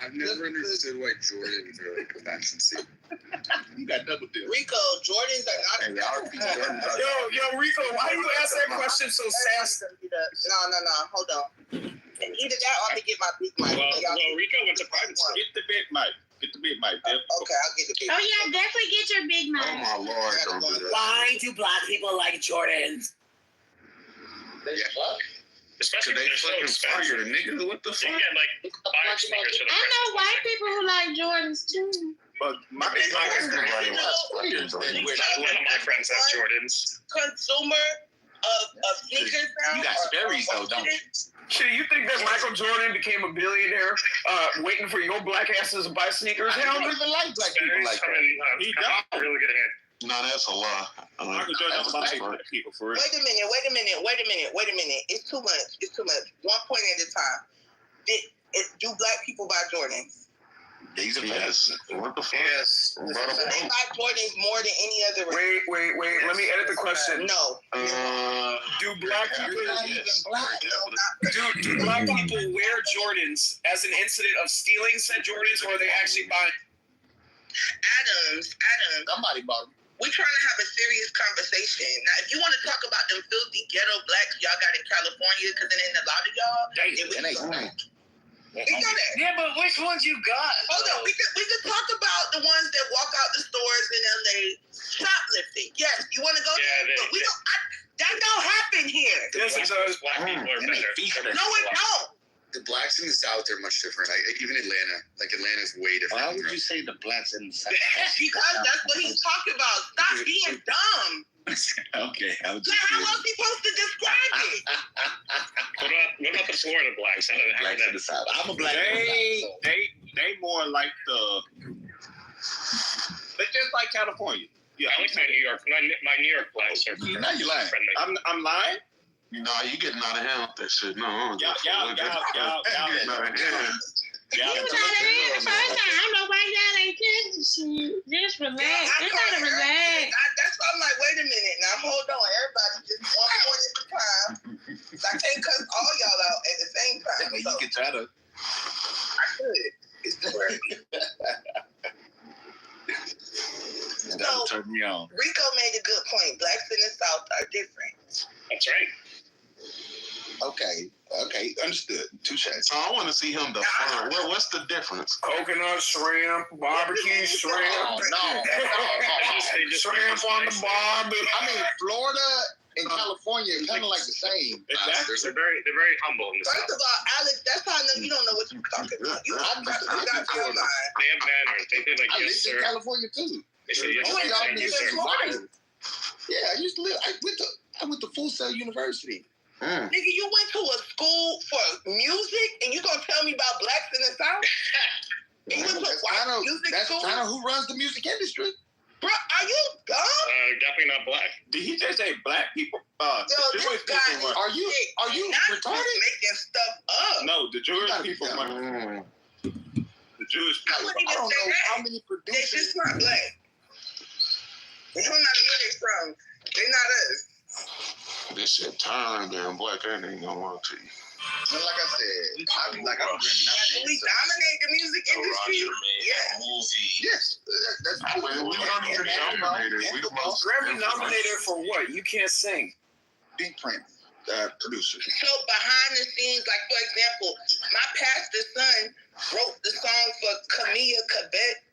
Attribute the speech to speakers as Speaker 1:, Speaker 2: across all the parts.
Speaker 1: I've never understood why Jordans are like a fashion statement.
Speaker 2: You got double dip.
Speaker 3: Rico, Jordans are not.
Speaker 4: Yo, Rico, why you ask that question so sassy?
Speaker 3: No. Hold on. And either that or to get my big mic.
Speaker 5: Well, Rico went to private school.
Speaker 2: Get the big mic. Dip.
Speaker 3: Okay, I'll get the big mic.
Speaker 6: Oh yeah, definitely get your big mic.
Speaker 1: Oh my Lord, don't do that.
Speaker 4: Why do black people like Jordans?
Speaker 5: Especially
Speaker 1: They
Speaker 5: if they're so
Speaker 1: fucking
Speaker 5: expensive.
Speaker 1: fire, nigga. What the
Speaker 5: So you
Speaker 1: fuck?
Speaker 5: get like 5 sneakers for the
Speaker 6: I
Speaker 5: price.
Speaker 6: know white people who like Jordans too.
Speaker 2: But my
Speaker 1: It's like everybody
Speaker 3: You
Speaker 1: wants
Speaker 3: know,
Speaker 1: fucking Jordans.
Speaker 5: None of my friends have Jordans.
Speaker 3: Consumer of sneakers now.
Speaker 2: You got Sperry's though, don't you?
Speaker 4: Shit, you think that Michael Jordan became a billionaire waiting for your black asses to buy sneakers?
Speaker 2: I
Speaker 4: Hell
Speaker 2: don't
Speaker 4: no.
Speaker 2: even like black people like that.
Speaker 5: He does really good hand.
Speaker 1: No, that's a lie.
Speaker 2: Michael Jordan's about black people for real.
Speaker 3: Wait a minute. It's too much. 1 point at a time. Do black people buy Jordans?
Speaker 2: He's a
Speaker 1: Yes. What the fuck?
Speaker 5: Yes.
Speaker 3: They buy Jordans more than any other.
Speaker 4: Wait. Let me edit the question.
Speaker 3: No.
Speaker 4: Do black people do black people wear Jordans as an incident of stealing said Jordans, or are they actually buying?
Speaker 3: Adams.
Speaker 2: Somebody bought them.
Speaker 3: We're trying to have a serious conversation. Now, if you want to talk about them filthy ghetto blacks y'all got in California, because it ain't a lot of y'all, we got it.
Speaker 5: Yeah, but which ones you got?
Speaker 3: Hold on, we could talk about the ones that walk out the stores in LA shoplifting. Yes, you want to go there, but we don't. That don't happen here.
Speaker 4: Yes, it does.
Speaker 5: Black people are better.
Speaker 3: No, it don't.
Speaker 1: The blacks in the South are much different. Even Atlanta, Atlanta's way different.
Speaker 2: Why would you say the blacks in the South?
Speaker 3: Because that's what he's talking about. Stop being dumb.
Speaker 2: Okay, I was
Speaker 3: Like, how else he supposed to describe it?
Speaker 5: What about the Florida blacks?
Speaker 2: blacks in the South. I'm a black. They more like the. They're just like California. Yeah,
Speaker 5: I like my New York. My New York blacks are
Speaker 2: Now you lying.
Speaker 5: friendly.
Speaker 2: I'm lying.
Speaker 1: Nah, you getting out of hand with that shit. No, I don't
Speaker 2: Y'all.
Speaker 1: getting out of hand.
Speaker 6: You got it in the first time. I don't know why y'all ain't kissing shit. Just relax. You gotta relax.
Speaker 3: That's why I'm like, wait a minute. Now, hold on. Everybody just 1 point at a time. I can't cuss all y'all out at the same time.
Speaker 2: I mean, you can try to.
Speaker 3: I could. It's the word.
Speaker 2: That'll turn me on.
Speaker 3: Rico made a good point. Blacks in the South are different.
Speaker 5: That's right.
Speaker 2: Okay, understood. Touche.
Speaker 1: So I want to see him define. What's the difference?
Speaker 4: Coconut shrimp, barbecue shrimp.
Speaker 2: No.
Speaker 4: Shrimp on the barbie.
Speaker 2: I mean, Florida and California are kind of like the same.
Speaker 5: They're very humble in the
Speaker 3: First
Speaker 5: South.
Speaker 3: of all, Alex, that's how I know you don't know what you're talking about. You got your mind.
Speaker 5: They have manners. They say like
Speaker 2: I
Speaker 5: yes,
Speaker 2: lived in
Speaker 5: sir.
Speaker 2: California too.
Speaker 5: They say yes,
Speaker 2: Most of
Speaker 5: sir.
Speaker 2: y'all
Speaker 5: Thank you,
Speaker 2: niggas
Speaker 5: sir.
Speaker 2: in Florida. Yeah, I used to live. I went to Full Sail University.
Speaker 3: Nigga, you went to a school for music and you gonna tell me about blacks in the South? You went to a white music
Speaker 2: That's
Speaker 3: school?
Speaker 2: kind of who runs the music industry.
Speaker 3: Bro, are you dumb?
Speaker 5: Definitely not black.
Speaker 2: Did he just say black people?
Speaker 3: Yo, this guy is
Speaker 2: Are you
Speaker 3: not
Speaker 2: retarded?
Speaker 3: just making stuff up.
Speaker 2: No, the Jewish people.
Speaker 1: Mm.
Speaker 2: The Jewish
Speaker 3: I
Speaker 2: people.
Speaker 3: wouldn't even
Speaker 2: I don't
Speaker 3: say
Speaker 2: know
Speaker 3: that.
Speaker 2: how many
Speaker 3: They're
Speaker 2: producers.
Speaker 3: just not black. They don't know where they from. They not us.
Speaker 1: This shit turned damn black. I ain't gonna lie to you.
Speaker 2: But like I said, I'm
Speaker 3: We dominate the music industry. Yeah.
Speaker 2: Yes, that's
Speaker 1: We don't even nominated. We the most
Speaker 4: Grammy nominated for what? You can't sing.
Speaker 2: Big Print producer.
Speaker 3: So behind the scenes, like for example, my pastor's son wrote the song for Camila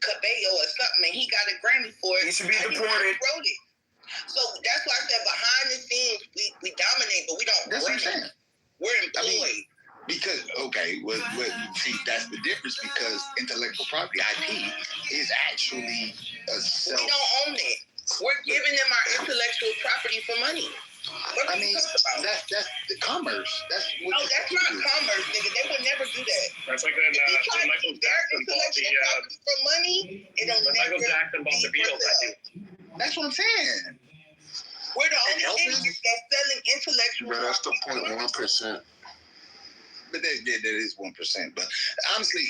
Speaker 3: Cabello or something, and he got a Grammy for it.
Speaker 4: He should be
Speaker 3: And he
Speaker 4: deported.
Speaker 3: wrote it. So that's why I said behind the scenes we dominate, but we don't.
Speaker 2: That's what I'm saying.
Speaker 3: We're employed.
Speaker 2: Because see, that's the difference. Because intellectual property (IP) is actually a self.
Speaker 3: We don't own it. We're giving them our intellectual property for money. What
Speaker 2: I
Speaker 3: are you
Speaker 2: mean,
Speaker 3: talking about?
Speaker 2: that's the commerce. That's what.
Speaker 3: No, that's not commerce, nigga. They would never do that.
Speaker 5: That's like
Speaker 3: If you try
Speaker 5: when
Speaker 3: to
Speaker 5: Michael
Speaker 3: keep their
Speaker 5: Jackson bought the
Speaker 3: intellectual property for money, it'll
Speaker 5: when
Speaker 3: never
Speaker 5: Michael Jackson bought the
Speaker 3: be for
Speaker 5: Beatles.
Speaker 3: sale.
Speaker 2: That's what I'm saying.
Speaker 3: We're the
Speaker 2: And
Speaker 3: only
Speaker 2: Elvis?
Speaker 3: industry that's selling intellectual
Speaker 1: Bro, that's the
Speaker 3: property.
Speaker 1: 0.1%.
Speaker 2: But that is 1%. But honestly,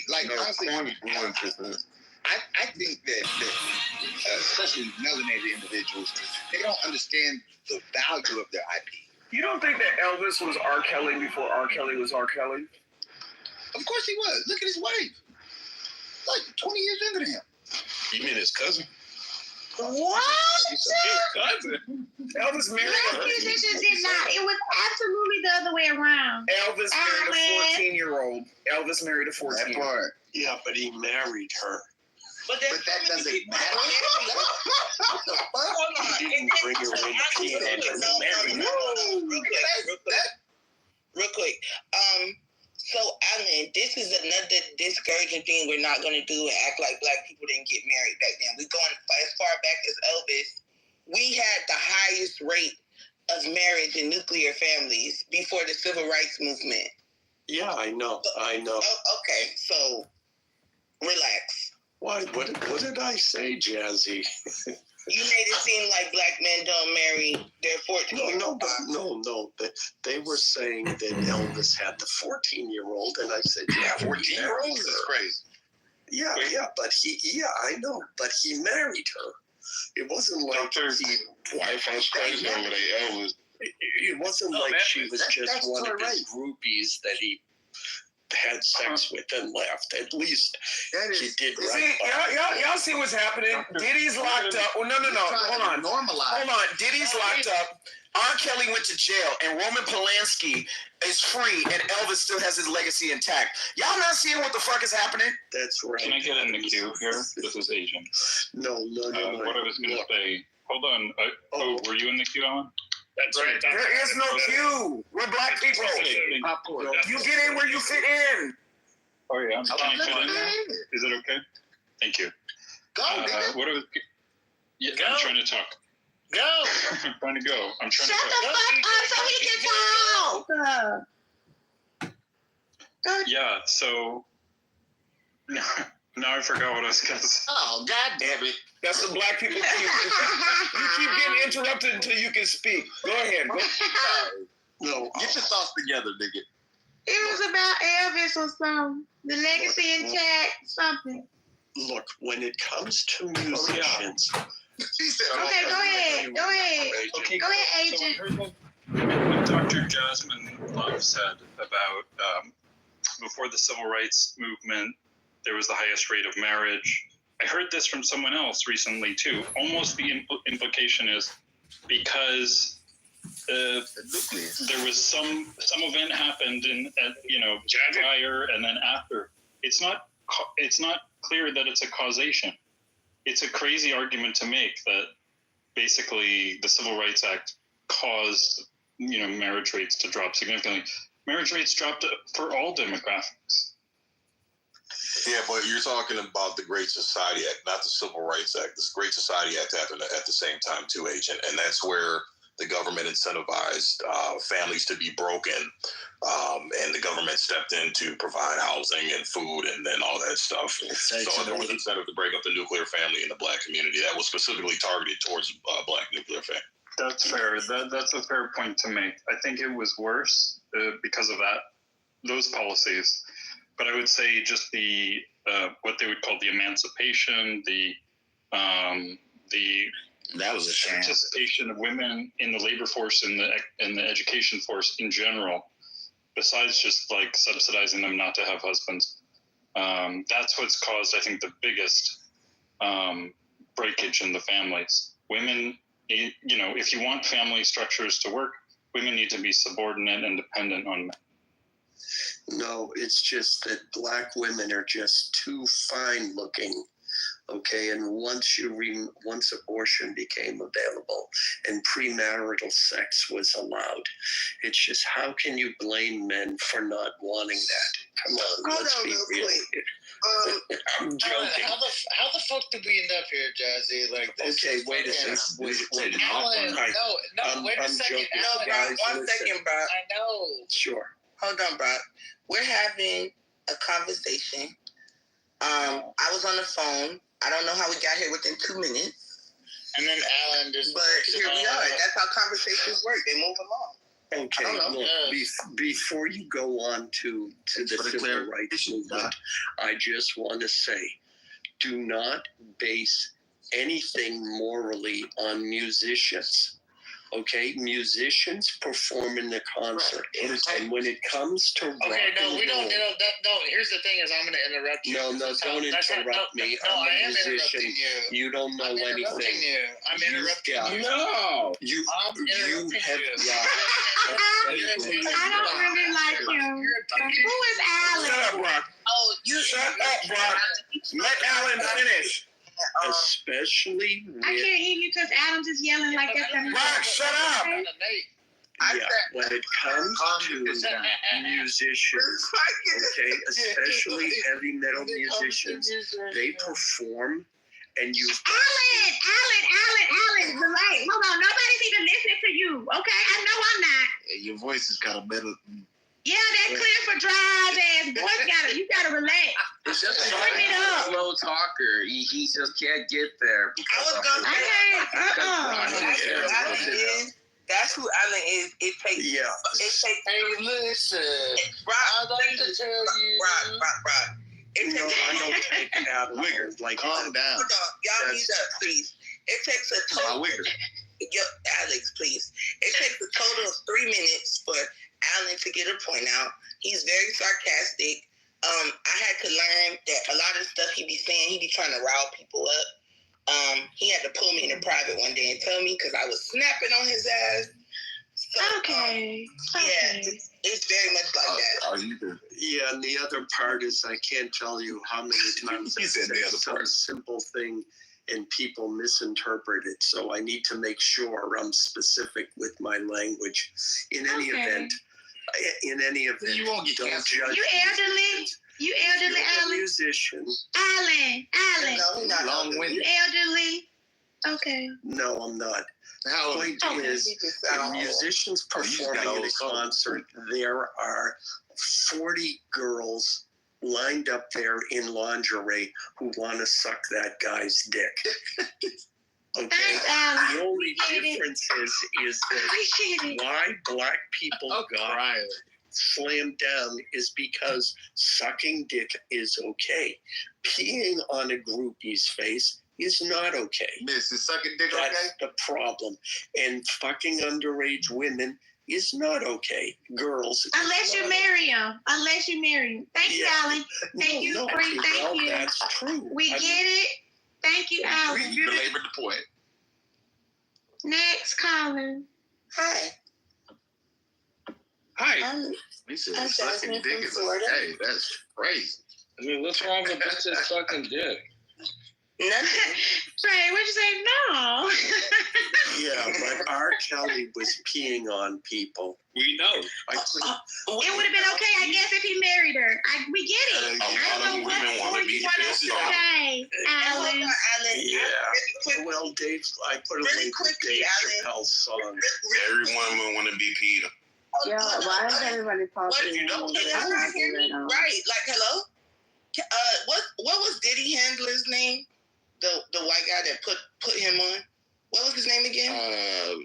Speaker 2: honestly,
Speaker 1: 0.1%.
Speaker 2: I think that especially melanated individuals, they don't understand the value of their IP.
Speaker 4: You don't think that Elvis was R. Kelly before R. Kelly was R. Kelly?
Speaker 2: Of course he was. Look at his wife.
Speaker 7: like 20 years younger than him.
Speaker 1: You mean his cousin?
Speaker 6: What?
Speaker 2: Cousin.
Speaker 4: Elvis married
Speaker 6: Black
Speaker 4: her.
Speaker 6: musicians did not. It was absolutely the other way around.
Speaker 4: Elvis married a 14-year-old. Elvis married a
Speaker 7: That
Speaker 4: 14-year-old.
Speaker 7: part.
Speaker 8: Yeah, but he married her.
Speaker 3: But that
Speaker 7: doesn't matter.
Speaker 3: What the fuck? Hold on.
Speaker 8: He didn't bring her in to pee and
Speaker 3: Real quick. So Alan, this is another discouraging thing we're not gonna do and act like black people didn't get married back then. We're going as far back as Elvis. We had the highest rate of marriage in nuclear families before the civil rights movement.
Speaker 8: Yeah, I know.
Speaker 3: Oh, okay, so relax.
Speaker 8: Why? What did I say, Jazzy?
Speaker 3: You made it seem like black men don't marry their 14-year-old.
Speaker 8: No. They were saying that Elvis had the 14-year-old, and I said, yeah,
Speaker 1: 14-year-old is crazy.
Speaker 8: Yeah, but I know, but he married her. It wasn't like
Speaker 5: Doctor's wife was crazy over there. Elvis.
Speaker 8: It wasn't like she was just one of his groupies that he had sex with and left. At least he did right.
Speaker 4: See, y'all see what's happening? Diddy's locked up. Oh, no. Hold on. Hold on. Diddy's locked up. R. Kelly went to jail, and Roman Polanski is free, and Elvis still has his legacy intact. Y'all not seeing what the fuck is happening?
Speaker 8: That's right.
Speaker 5: Can I get in the queue here? This is Asian.
Speaker 8: No.
Speaker 5: What I was going to say. Hold on. Were you in the queue, Alan?
Speaker 2: That's right.
Speaker 4: There is no queue. We're black people. You get in where you fit in.
Speaker 5: Oh yeah. Can I fit in now? Is it okay? Thank you.
Speaker 7: Go, nigga.
Speaker 5: What I was? Yeah, I'm trying to talk.
Speaker 2: Go.
Speaker 5: I'm trying to go. I'm trying
Speaker 6: Shut
Speaker 5: to
Speaker 6: the fuck up so he can talk. Go.
Speaker 5: Yeah. So now I forgot what I was going to say.
Speaker 7: Oh, God damn it.
Speaker 4: That's the black people keep. You keep getting interrupted until you can speak. Go ahead.
Speaker 8: No.
Speaker 7: Get your thoughts together, nigga.
Speaker 6: It was about Elvis or something. The legacy intact, something.
Speaker 8: Look, when it comes to musicians,
Speaker 7: He said,
Speaker 6: Okay, go ahead. Go ahead.
Speaker 5: Okay.
Speaker 6: Go ahead,
Speaker 5: So I
Speaker 6: agent.
Speaker 5: heard what Dr. Jasmine Love said about before the civil rights movement, there was the highest rate of marriage. I heard this from someone else recently too. Almost the implication is because there was some event happened prior and then after. It's not clear that it's a causation. It's a crazy argument to make that basically the Civil Rights Act caused marriage rates to drop significantly. Marriage rates dropped for all demographics.
Speaker 9: Yeah, but you're talking about the Great Society Act, not the Civil Rights Act. This Great Society Act happened at the same time too, Agent, and that's where the government incentivized families to be broken, and the government stepped in to provide housing and food and then all that stuff. So there was incentive to break up the nuclear family in the black community that was specifically targeted towards black nuclear family.
Speaker 5: That's fair. That's a fair point to make. I think it was worse because of those policies. But I would say just the what they would call the emancipation, the
Speaker 7: that was a shame.
Speaker 5: Participation of women in the labor force and the education force in general, besides just like subsidizing them not to have husbands. That's what's caused, I think, the biggest breakage in the families. Women, if you want family structures to work, women need to be subordinate and dependent on men.
Speaker 8: no, it's just that black women are just too fine looking. Okay, and once abortion became available and premarital sex was allowed, it's just how can you blame men for not wanting that? Come on, let's be real. I'm joking.
Speaker 7: How the fuck did we end up here, Jazzy? Like this?
Speaker 8: Okay, wait a second. Wait.
Speaker 7: Alan,
Speaker 8: Right.
Speaker 7: no, wait a second.
Speaker 8: joking.
Speaker 3: No,
Speaker 8: Guys,
Speaker 3: bro, one second, bro.
Speaker 7: I know.
Speaker 8: Sure.
Speaker 3: Hold on, bro. We're having a conversation. I was on the phone. I don't know how we got here within 2 minutes.
Speaker 7: And then Alan just.
Speaker 3: But here we are. That's how conversations work. They move along.
Speaker 8: Okay,
Speaker 3: I don't know.
Speaker 8: look, before you go on to the civil rights movement, I just want to say, do not base anything morally on musicians. Okay, musicians perform in the concert, and when it comes to rock
Speaker 7: Okay, no,
Speaker 8: and
Speaker 7: we don't.
Speaker 8: roll-
Speaker 7: No, here's the thing: is I'm going to interrupt you.
Speaker 8: No,
Speaker 7: That's
Speaker 8: don't
Speaker 7: that's
Speaker 8: interrupt me.
Speaker 7: No,
Speaker 8: I'm
Speaker 7: I
Speaker 8: a
Speaker 7: am
Speaker 8: musician.
Speaker 7: interrupting you.
Speaker 8: You don't know
Speaker 7: I'm interrupting
Speaker 8: anything.
Speaker 7: you. I'm
Speaker 8: You've
Speaker 7: interrupting
Speaker 8: got-
Speaker 7: you.
Speaker 2: No.
Speaker 8: You
Speaker 7: I'm interrupting
Speaker 8: have
Speaker 7: you.
Speaker 8: got.
Speaker 6: I don't really like him. Who is Alan?
Speaker 4: Shut up, Brock.
Speaker 3: Oh, you
Speaker 4: Shut up, Brock. Let Alan finish.
Speaker 8: Especially
Speaker 6: I
Speaker 8: with,
Speaker 6: can't hear you because Adam's just yelling like that's gonna
Speaker 4: Brock, shut up.
Speaker 8: yeah, when it comes to musicians, okay, especially heavy metal musicians, they perform, and you.
Speaker 6: Alan, relate. Hold on, nobody's even listening to you, okay? I know I'm not.
Speaker 7: Your voice is kind of middle.
Speaker 6: Yeah, that clear for drive ass boy. You gotta relate.
Speaker 10: It's just a
Speaker 6: Bring it up.
Speaker 10: slow talker. He just can't get there.
Speaker 3: I was gonna say,
Speaker 6: I can't.
Speaker 3: that's who Alan is. It takes.
Speaker 8: Yeah.
Speaker 3: It takes.
Speaker 7: Hey, listen.
Speaker 3: Rock,
Speaker 7: like to tell you.
Speaker 3: Rock. It
Speaker 8: No,
Speaker 3: takes.
Speaker 8: I don't take Adam like
Speaker 7: Calm down.
Speaker 3: Hold on, y'all mute up, please. It takes a total. Alex, please. It takes a total of 3 minutes for Alan to get a point out. He's very sarcastic. I had to learn that a lot of the stuff he be saying, he be trying to rile people up. He had to pull me in the private one day and tell me because I was snapping on his ass. So,
Speaker 6: Okay.
Speaker 3: yeah, it's very much like that.
Speaker 8: Yeah, and the other part is I can't tell you how many times I
Speaker 9: said the
Speaker 8: say
Speaker 9: other
Speaker 8: some
Speaker 9: part.
Speaker 8: simple thing and people misinterpret it. So I need to make sure I'm specific with my language. In any event,
Speaker 7: You won't get
Speaker 8: don't
Speaker 7: canceled.
Speaker 8: judge.
Speaker 6: You elderly? You elderly,
Speaker 8: You're a
Speaker 6: Alan?
Speaker 8: musician.
Speaker 6: Alan.
Speaker 3: No, he's not
Speaker 7: Long
Speaker 6: You
Speaker 7: winded.
Speaker 6: elderly? Okay.
Speaker 8: No, I'm not.
Speaker 7: How old?
Speaker 8: Point
Speaker 6: Okay.
Speaker 8: is, when musicians performing in a concert, there are 40 girls lined up there in lingerie who want to suck that guy's dick. Okay?
Speaker 6: Thanks, Alan.
Speaker 8: The only
Speaker 6: We get it.
Speaker 8: difference is that
Speaker 6: We get it.
Speaker 8: why black people got
Speaker 7: Right.
Speaker 8: slammed down is because sucking dick is okay. Peeing on a groupie's face is not okay.
Speaker 7: Miss, is sucking dick
Speaker 8: That's the problem. And fucking underage women is not okay. Girls. is
Speaker 6: Unless you
Speaker 8: not
Speaker 6: marry him. Unless you marry him. Thank you,
Speaker 8: Yeah.
Speaker 6: Alan. Thank you,
Speaker 8: No,
Speaker 6: Bree. Thank
Speaker 8: well,
Speaker 6: you.
Speaker 8: that's true.
Speaker 6: We
Speaker 8: I
Speaker 6: get
Speaker 8: mean,
Speaker 6: it. Thank you, Alan.
Speaker 9: You belabored the point.
Speaker 6: Next caller.
Speaker 3: Hi.
Speaker 2: Hi.
Speaker 7: He said
Speaker 3: I'm
Speaker 7: sucking
Speaker 3: Jasmine
Speaker 7: dick
Speaker 3: from
Speaker 7: is
Speaker 3: Florida.
Speaker 7: hey, that's crazy.
Speaker 2: I mean, what's wrong with bitches sucking dick?
Speaker 3: Nothing.
Speaker 6: Trey, what'd you say? No.
Speaker 8: Yeah, but R. Kelly was peeing on people.
Speaker 2: We know.
Speaker 8: I couldn't-
Speaker 6: It would have been okay, I guess, if he married her. We get it.
Speaker 9: A lot
Speaker 6: I
Speaker 9: of
Speaker 6: don't know
Speaker 9: women
Speaker 6: what
Speaker 9: wanna
Speaker 6: more
Speaker 9: be
Speaker 6: you want us
Speaker 9: pissed
Speaker 6: to
Speaker 9: off.
Speaker 6: say, Alan.
Speaker 3: Alan.
Speaker 8: Yeah.
Speaker 3: Really quick.
Speaker 8: Well, Dave, I put a
Speaker 3: Really
Speaker 8: link to
Speaker 3: quickly,
Speaker 8: Dave
Speaker 3: Alan.
Speaker 8: Chappelle's song.
Speaker 9: Every woman want to be peed on.
Speaker 11: Yeah, why is everybody
Speaker 3: What
Speaker 11: talking?
Speaker 3: you know? Can y'all not hear me? Right. Like, hello? What was Diddy Handler's name? The white guy that put him on? What was his name again?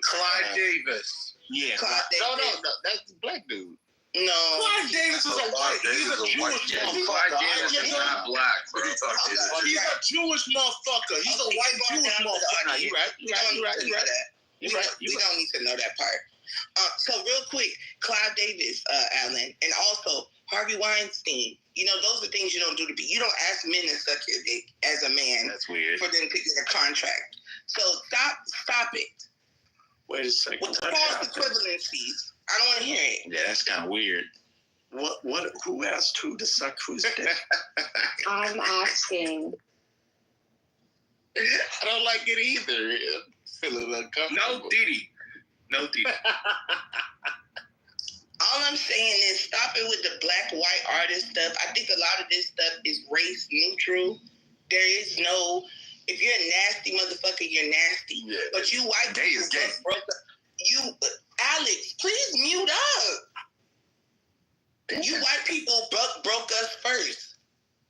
Speaker 7: Clyde Davis.
Speaker 9: Yeah.
Speaker 3: Clyde
Speaker 7: No,
Speaker 3: Davis.
Speaker 7: that's the black dude.
Speaker 3: No.
Speaker 2: Clyde Davis is a white. He's a Jewish motherfucker.
Speaker 7: Clyde Davis is not black, bro.
Speaker 2: He's a Jewish motherfucker. He's a white Jewish motherfucker.
Speaker 7: You right.
Speaker 3: We don't need to know that part. So real quick, Clive Davis, Alan, and also Harvey Weinstein. You know, those are things you don't do to be. You don't ask men to suck your dick as a man
Speaker 7: That's weird.
Speaker 3: for them to get a contract. So stop it.
Speaker 8: Wait a second.
Speaker 3: With the false equivalencies, I don't want to hear it.
Speaker 7: Yeah, that's kind of weird.
Speaker 8: What? Who asked who to suck whose dick?
Speaker 11: I'm asking.
Speaker 7: I don't like it either. Feeling uncomfortable.
Speaker 2: No Diddy. No Diddy.
Speaker 3: All I'm saying is stop it with the black white artist stuff. I think a lot of this stuff is race neutral. There is no, if you're a nasty motherfucker, you're nasty.
Speaker 7: Yeah.
Speaker 3: But you white
Speaker 9: Gay is
Speaker 3: people
Speaker 9: gay.
Speaker 3: broke up. Alex, please mute up. You white people broke us first.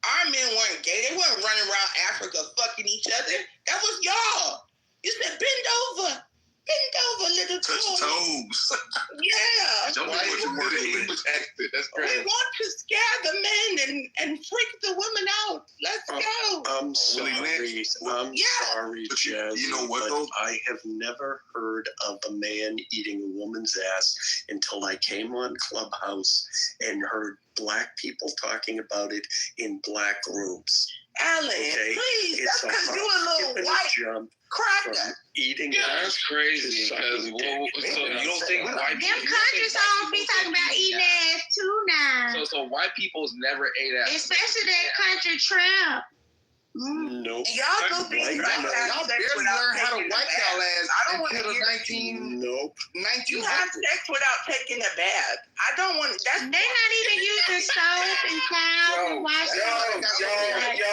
Speaker 3: Our men weren't gay. They weren't running around Africa fucking each other. That was y'all. You said bend over. Bend over, little
Speaker 9: Touch
Speaker 3: toes.
Speaker 9: toes.
Speaker 3: Yeah,
Speaker 9: Don't be much more than
Speaker 7: That's
Speaker 3: We
Speaker 7: crazy.
Speaker 3: want to scare the men and freak the women out. Let's go.
Speaker 8: I'm sorry. I'm
Speaker 3: Yeah.
Speaker 8: sorry,
Speaker 9: But
Speaker 8: Jazz.
Speaker 9: you know what,
Speaker 8: but
Speaker 9: though?
Speaker 8: I have never heard of a man eating a woman's ass until I came on Clubhouse and heard black people talking about it in black rooms.
Speaker 3: Alan,
Speaker 8: Okay,
Speaker 3: please.
Speaker 8: it's
Speaker 3: That's because
Speaker 8: a
Speaker 3: you a
Speaker 8: hop, skip,
Speaker 3: little
Speaker 8: and a
Speaker 3: white
Speaker 8: jump
Speaker 3: cracker.
Speaker 8: from eating
Speaker 7: Yeah,
Speaker 8: ass
Speaker 7: that's crazy.
Speaker 8: to
Speaker 7: Because
Speaker 8: sucking dick.
Speaker 7: so you don't think white
Speaker 6: Them
Speaker 7: people?
Speaker 6: country songs be talking about eating ass too now.
Speaker 10: So white people's never ate ass.
Speaker 6: Especially that country trap.
Speaker 8: Nope.
Speaker 3: Y'all go be
Speaker 8: White
Speaker 3: black
Speaker 8: people-
Speaker 3: have
Speaker 7: Y'all
Speaker 3: sex
Speaker 7: barely
Speaker 3: without
Speaker 7: learned how to
Speaker 3: taking a
Speaker 7: wipe
Speaker 3: bath.
Speaker 7: y'all ass
Speaker 3: I don't want to
Speaker 7: until the
Speaker 3: hear
Speaker 7: 19
Speaker 8: Nope.
Speaker 3: you have sex without taking a bath. I don't want that's
Speaker 6: They're not even using soap and towels and washing. I
Speaker 4: Yo.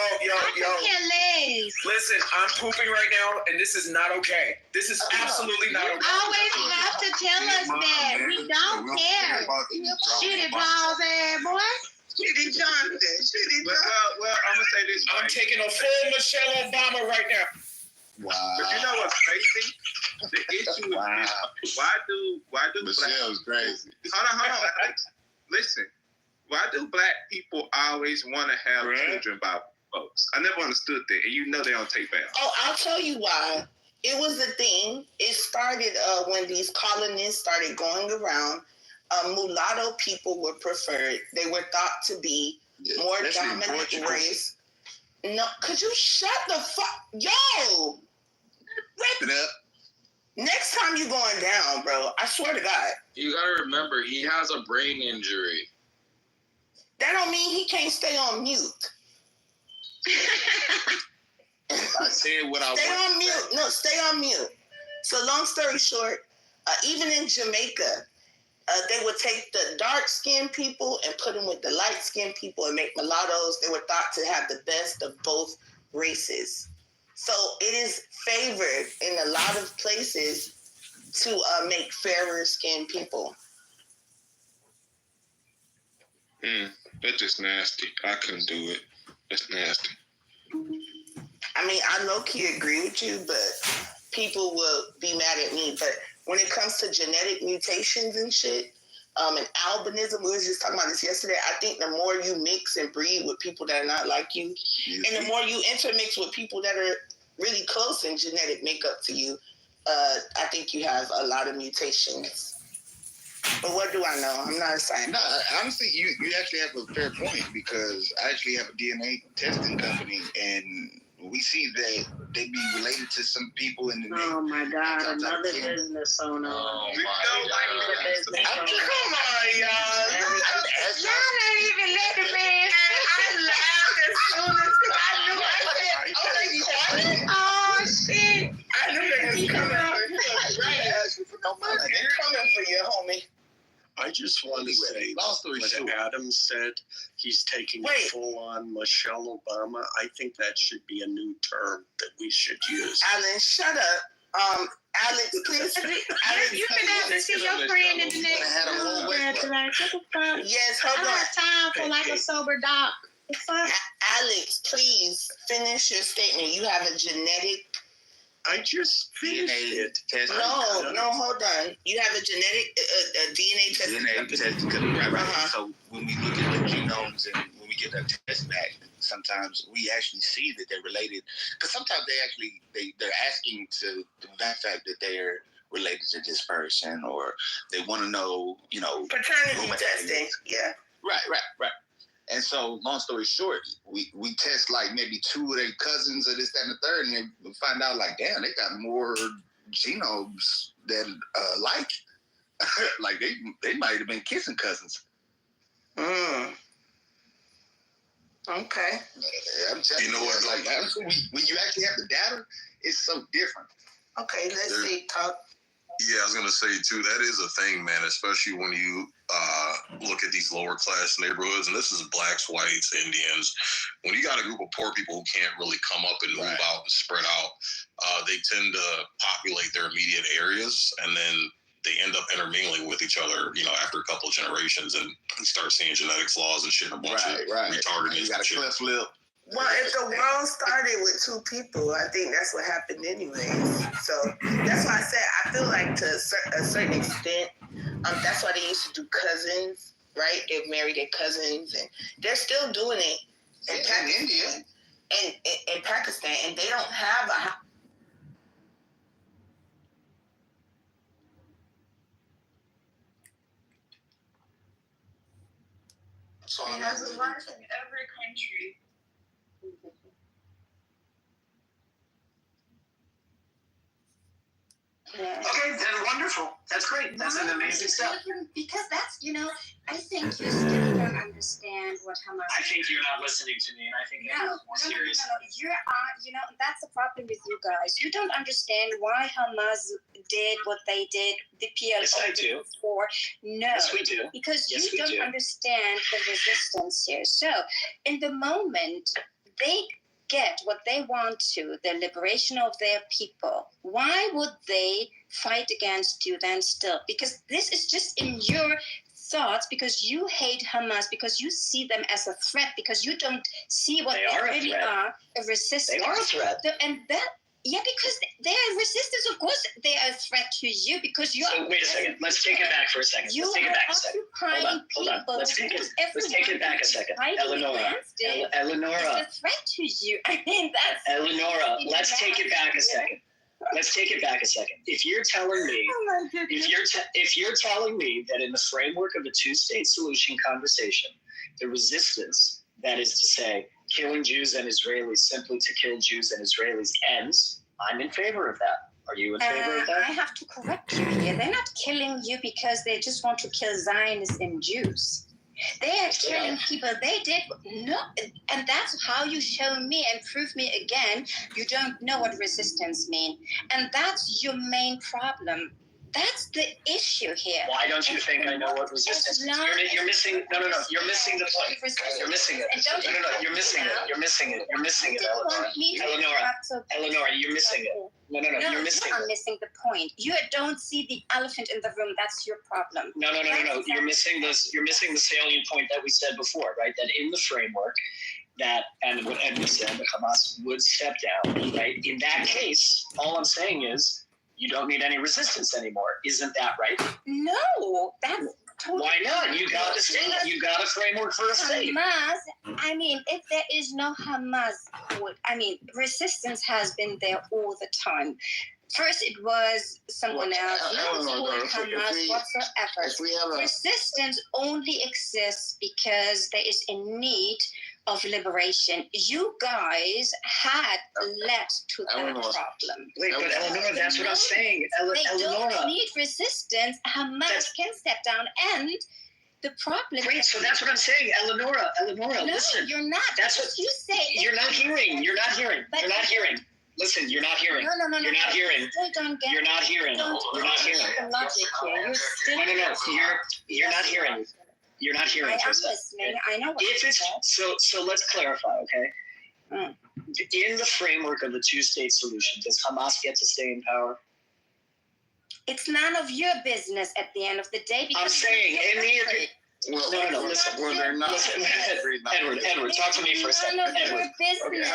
Speaker 6: can legs.
Speaker 4: Listen, I'm pooping right now, and this is not okay. This is absolutely not okay.
Speaker 6: Always have to tell us that. We don't care. Shitty balls ass boy.
Speaker 3: Shitty Johnson. Shitty Johnson.
Speaker 2: Well, I'm gonna say this.
Speaker 4: I'm
Speaker 2: right?
Speaker 4: taking a full Michelle Obama right now.
Speaker 7: Wow.
Speaker 2: But you know what's crazy? The issue is why do black
Speaker 7: Michelle's crazy.
Speaker 2: hold on. Listen, why do black people always want to have children by folks? I never understood that, and you know they don't take baths.
Speaker 3: Oh, I'll tell you why. It was a thing. It started when these colonists started going around. Mulatto people were preferred. They were thought to be more dominant race. No, could you shut the fuck? Yo!
Speaker 7: Wrap it up.
Speaker 3: Next time you going down, bro, I swear to God.
Speaker 10: You gotta remember, he has a brain injury.
Speaker 3: That don't mean he can't stay on mute.
Speaker 7: I said what I
Speaker 3: Stay
Speaker 7: want.
Speaker 3: on mute. No, stay on mute. So long story short, even in Jamaica, they would take the dark-skinned people and put them with the light-skinned people and make mulattoes. They were thought to have the best of both races. So it is favored in a lot of places to make fairer-skinned people.
Speaker 7: That's just nasty. I couldn't do it. That's nasty.
Speaker 3: I mean, I low-key agree with you, but people will be mad at me. But when it comes to genetic mutations and shit, and albinism, we was just talking about this yesterday, I think the more you mix and breed with people that are not like you, and the more you intermix with people that are really close in genetic makeup to you, I think you have a lot of mutations. But what do I know? I'm not a scientist.
Speaker 7: No, honestly, you actually have a fair point because I actually have a DNA testing company and we see that they be related to some people in the
Speaker 6: Oh my God, another business owner.
Speaker 10: Oh
Speaker 2: We
Speaker 10: my
Speaker 2: don't like
Speaker 10: God.
Speaker 6: Another business
Speaker 3: Come
Speaker 6: owner.
Speaker 3: on, y'all.
Speaker 6: Y'all don't even let the man.
Speaker 3: I laughed as soon as I knew. I said,
Speaker 6: Oh shit.
Speaker 3: I knew they was coming for you, homie.
Speaker 8: I just want to say
Speaker 7: long story
Speaker 8: what
Speaker 7: short.
Speaker 8: Adam said. He's taking
Speaker 3: Wait.
Speaker 8: full-on Michelle Obama. I think that should be a new term that we should use.
Speaker 3: Alan, shut up. Alex, please. Alex,
Speaker 6: You can have to see your friend in the next
Speaker 7: Had a whole
Speaker 6: room.
Speaker 7: West
Speaker 6: Like, what the fuck?
Speaker 3: yes,
Speaker 6: I
Speaker 3: hold
Speaker 6: don't
Speaker 3: on.
Speaker 6: have time for like a sober doc. The fuck?
Speaker 3: Alex, please finish your statement. You have a genetic.
Speaker 8: I just finished it.
Speaker 3: No, hold on. You have a genetic DNA test.
Speaker 7: DNA test, right.
Speaker 3: Uh-huh.
Speaker 7: So when we look at the genomes and when we get that test back, sometimes we actually see that they're related. Because sometimes they're asking to the fact that they're related to this person, or they want to know,
Speaker 3: Paternity testing. Yeah.
Speaker 7: Right. And so, long story short, we test like maybe 2 of their cousins or this, that, and the third, and they find out like, damn, they got more genomes than like. Like they might have been kissing cousins.
Speaker 3: Okay.
Speaker 7: I'm telling you, what, like honestly, when you actually have the data, it's so different.
Speaker 3: Okay, let's see. Talk.
Speaker 9: Yeah, I was gonna say too. That is a thing, man. Especially when you look at these lower class neighborhoods, and this is blacks, whites, Indians. When you got a group of poor people who can't really come up and move out and spread out, they tend to populate their immediate areas, and then they end up intermingling with each other. After a couple of generations, and you start seeing genetic flaws and shit, and a bunch of retardedness.
Speaker 7: You got a cleft lip.
Speaker 3: Well, if the world started with 2 people, I think that's what happened anyways. So that's why I said I feel like to a certain extent, That's why they used to do cousins, right? They marry their cousins, and they're still doing it in Pakistan. In Pakistan, and they don't have a. It has a lot in every country.
Speaker 4: Okay, then wonderful. That's great. That's an amazing step.
Speaker 11: Because that's, I think you still don't understand what Hamas.
Speaker 4: I think you're not listening to me, and I think
Speaker 11: No.
Speaker 4: more serious.
Speaker 11: That's the problem with you guys. You don't understand why Hamas did what they did, the PLO
Speaker 4: Yes, I do.
Speaker 11: before. No.
Speaker 4: Yes, we do.
Speaker 11: Because
Speaker 4: Yes,
Speaker 11: you
Speaker 4: we
Speaker 11: don't
Speaker 4: do.
Speaker 11: understand the resistance here. So, in the moment they get what they want to, the liberation of their people, why would they fight against you then still? Because this is just in your thoughts, because you hate Hamas, because you see them as a threat, because you don't see what
Speaker 4: They
Speaker 11: they
Speaker 4: are a
Speaker 11: really
Speaker 4: threat.
Speaker 11: are, a resistance.
Speaker 4: They are a threat.
Speaker 11: Because they are resistance. Of course, they are a threat to you because you
Speaker 4: So
Speaker 11: are.
Speaker 4: wait a second. Let's take it back for a second.
Speaker 11: You
Speaker 4: Let's take it
Speaker 11: are
Speaker 4: back a second.
Speaker 11: occupying
Speaker 4: Hold on.
Speaker 11: people.
Speaker 4: Let's take it
Speaker 11: Everyone
Speaker 4: back a
Speaker 11: is
Speaker 4: second.
Speaker 11: fighting
Speaker 4: Eleonora.
Speaker 11: against it.
Speaker 4: Eleonora.
Speaker 11: It's a threat to you. I mean, that's.
Speaker 4: Eleonora, let's take it back a second. Let's take it back a second. If you're telling me,
Speaker 11: Oh my goodness.
Speaker 4: if you're telling me that in the framework of a two-state solution conversation, the resistance, that is to say, killing Jews and Israelis simply to kill Jews and Israelis ends, I'm in favor of that. Are you in favor of that?
Speaker 11: I have to correct you here. They're not killing you because they just want to kill Zionists and Jews. They are killing people. They did no, and that's how you show me and prove me again. You don't know what resistance means, and that's your main problem. That's the issue here.
Speaker 4: Why don't you think I know what resistance is? You're missing. No. You're missing the point. You're missing it. No. You're missing it. You're missing it. You're missing it, Eleonora, you're missing it. No. You're missing
Speaker 11: I'm
Speaker 4: it.
Speaker 11: missing the point. You don't see the elephant in the room. That's your problem.
Speaker 4: No. You're missing this. You're missing the salient point that we said before, right? That in the framework, and what Edwin said, the Hamas would step down, right? In that case, all I'm saying is you don't need any resistance anymore. Isn't that right?
Speaker 11: No, that's totally.
Speaker 4: Why not? You got a state. You got a framework for a state.
Speaker 11: Hamas, if there is no Hamas, resistance has been there all the time. First, it was someone else. Now it's called Hamas whatsoever. Resistance only exists because there is a need of liberation. You guys had led to that problem.
Speaker 4: Wait, but Eleonora, that's what I'm saying.
Speaker 11: They
Speaker 4: Eleonora.
Speaker 11: don't need resistance. Hamas can step down, and the problem.
Speaker 4: Great, so that's what I'm saying, Eleonora.
Speaker 11: No,
Speaker 4: Listen.
Speaker 11: you're not.
Speaker 4: That's what
Speaker 11: you say.
Speaker 4: You're not hearing. You're not hearing.
Speaker 11: But-
Speaker 4: You're not hearing. Listen, you're not hearing.
Speaker 11: No.
Speaker 4: You're not hearing.
Speaker 11: Still don't get.
Speaker 4: You're not hearing. You're not hearing.
Speaker 11: The logic here. You're still.
Speaker 4: No. You're not hearing. You're not hearing.
Speaker 11: I am
Speaker 4: Trista.
Speaker 11: listening. I know what
Speaker 4: If
Speaker 11: you
Speaker 4: it's
Speaker 11: said.
Speaker 4: so let's clarify, okay? In the framework of the two-state solution, does Hamas get to stay in power?
Speaker 11: It's none of your business at the end of the day. Because
Speaker 4: I'm saying in the No, listen.
Speaker 7: Well, they're not.
Speaker 4: Listen, Edward, talk to me for a second.
Speaker 11: None of your
Speaker 4: Edward,
Speaker 11: business.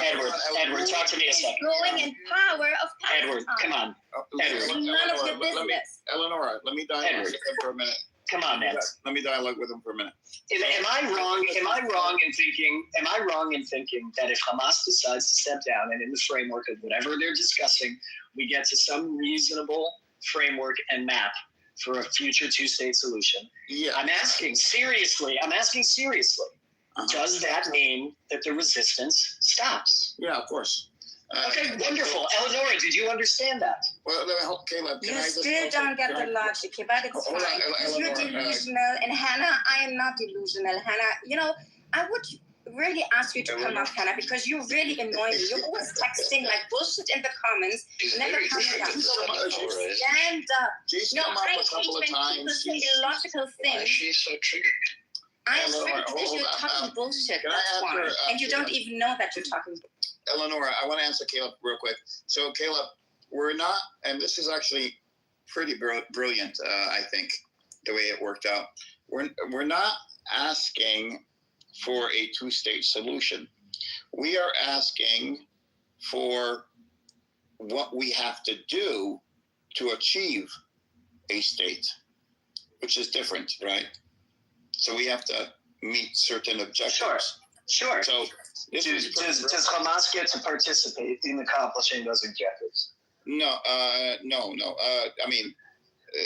Speaker 4: Edward, talk to me a second.
Speaker 11: Growing in power of Pakistan.
Speaker 4: Edward, come on. Edward.
Speaker 11: None of your business.
Speaker 7: Eleonora, let me dialogue with him for a minute.
Speaker 4: Come on, man.
Speaker 7: Let me dialogue with him for a minute.
Speaker 4: Am I wrong? Am I wrong in thinking that if Hamas decides to step down and in the framework of whatever they're discussing, we get to some reasonable framework and map for a future two-state solution?
Speaker 7: Yeah.
Speaker 4: I'm asking seriously. Does that mean that the resistance stops?
Speaker 7: Yeah, of course.
Speaker 11: Okay,
Speaker 4: wonderful. Eleonora, did you understand that?
Speaker 7: Well, let me help Caleb.
Speaker 11: You still don't get the logic here, but it's fine. You're delusional, and Hannah, I am not delusional. Hannah, I would really ask you to come up, Hannah, because you're really annoying me. You're always texting like bullshit in the comments, never coming up. Stand up.
Speaker 7: She's
Speaker 11: No,
Speaker 7: come up
Speaker 11: I
Speaker 7: a couple
Speaker 11: hate
Speaker 7: of
Speaker 11: when people
Speaker 7: times.
Speaker 11: say illogical things.
Speaker 10: She's so triggered.
Speaker 11: I am
Speaker 7: Eleanor,
Speaker 11: triggered because
Speaker 7: hold
Speaker 11: you're
Speaker 7: on.
Speaker 11: talking bullshit.
Speaker 7: Can I
Speaker 11: That's
Speaker 7: ask
Speaker 11: why.
Speaker 7: her,
Speaker 11: And you don't even know that you're talking bullshit.
Speaker 7: Eleonora, I want to answer Caleb real quick. So, Caleb, we're not, and this is actually pretty brilliant, I think, the way it worked out. We're not asking for a two-state solution. We are asking for what we have to do to achieve a state.
Speaker 12: which is different, right? So we have to meet certain objectives.
Speaker 13: Sure.
Speaker 12: So
Speaker 13: does Hamas get to participate in accomplishing those objectives?
Speaker 12: No. I mean,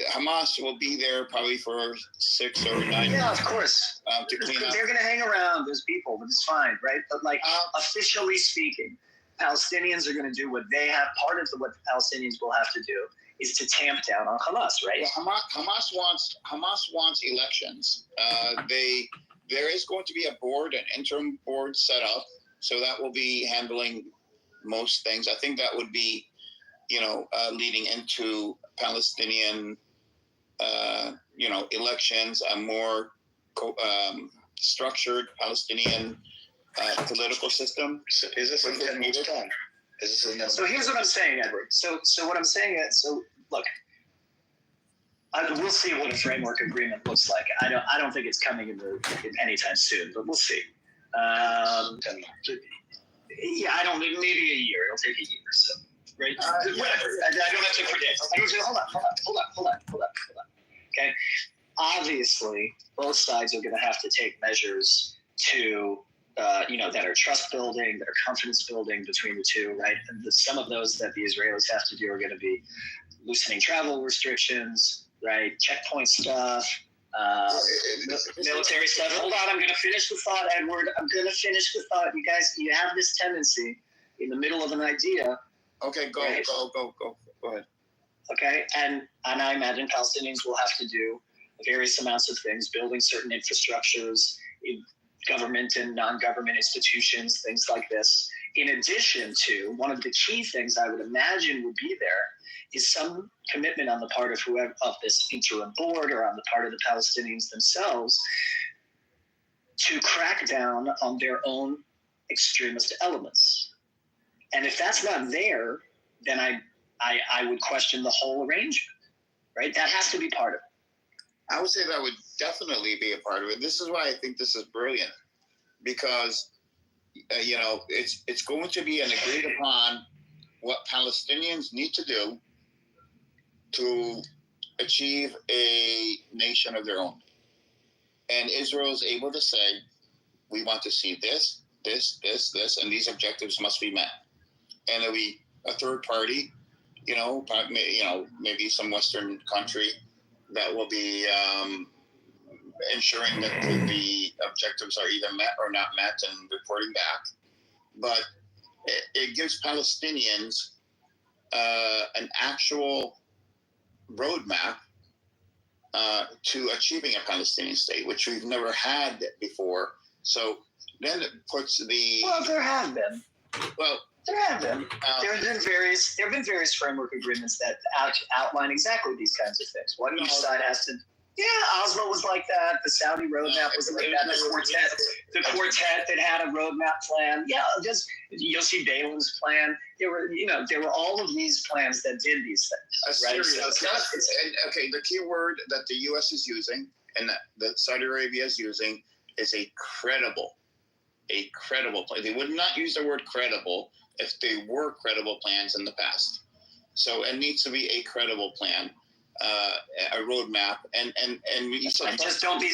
Speaker 12: Hamas will be there probably for 6 or 9
Speaker 13: Yeah, of course.
Speaker 12: to clean up.
Speaker 13: They're going to hang around. There's people, but it's fine, right? But like officially speaking, Palestinians are going to do what they have. Part of what the Palestinians will have to do is to tamp down on Hamas, right?
Speaker 12: Well, Hamas wants elections. There is going to be an interim board set up, so that will be handling most things. I think that would be, leading into Palestinian, elections, a more structured Palestinian political system.
Speaker 7: Is this done?
Speaker 13: So here's what I'm saying, Edward. So what I'm saying is, look, we'll see what a framework agreement looks like. I don't think it's coming in anytime soon, but we'll see. Yeah, I don't. Maybe a year. It'll take a year or so. Right? Whatever. I don't have to predict. Hold on. Okay. Obviously, both sides are going to have to take measures to, that are trust building, that are confidence building between the two, right? And some of those that the Israelis have to do are going to be loosening travel restrictions, right? Checkpoint stuff, military stuff. Hold on, I'm going to finish the thought, Edward. I'm going to finish the thought. You guys, you have this tendency in the middle of an idea.
Speaker 12: Okay, go ahead.
Speaker 13: Okay, and I imagine Palestinians will have to do various amounts of things, building certain infrastructures, government and non-government institutions, things like this. In addition to, one of the key things I would imagine would be there is some commitment on the part of whoever of this interim board or on the part of the Palestinians themselves to crack down on their own extremist elements. And if that's not there, then I would question the whole arrangement, right? That has to be part of it.
Speaker 12: I would say that would definitely be a part of it. This is why I think this is brilliant, because it's going to be an agreed upon what Palestinians need to do to achieve a nation of their own. And Israel is able to say, we want to see this, and these objectives must be met. And it'll be a third party, maybe some Western country that will be ensuring that the objectives are either met or not met and reporting back. But it gives Palestinians an actual roadmap to achieving a Palestinian state, which we've never had before. So then it puts the...
Speaker 13: Well, there have been.
Speaker 12: Well,
Speaker 13: there have been. There have been various framework agreements that outline exactly these kinds of things. What each side has to. Yeah, Oslo was like that. The Saudi roadmap was like that. The quartet that had a roadmap plan. Yeah, just Yossi Beiling's plan. There were all of these plans that did these things. Right?
Speaker 12: Okay, the key word that the U.S. is using and that Saudi Arabia is using is a credible plan. They would not use the word credible if they were credible plans in the past. So it needs to be a credible plan, a roadmap, and
Speaker 13: just don't be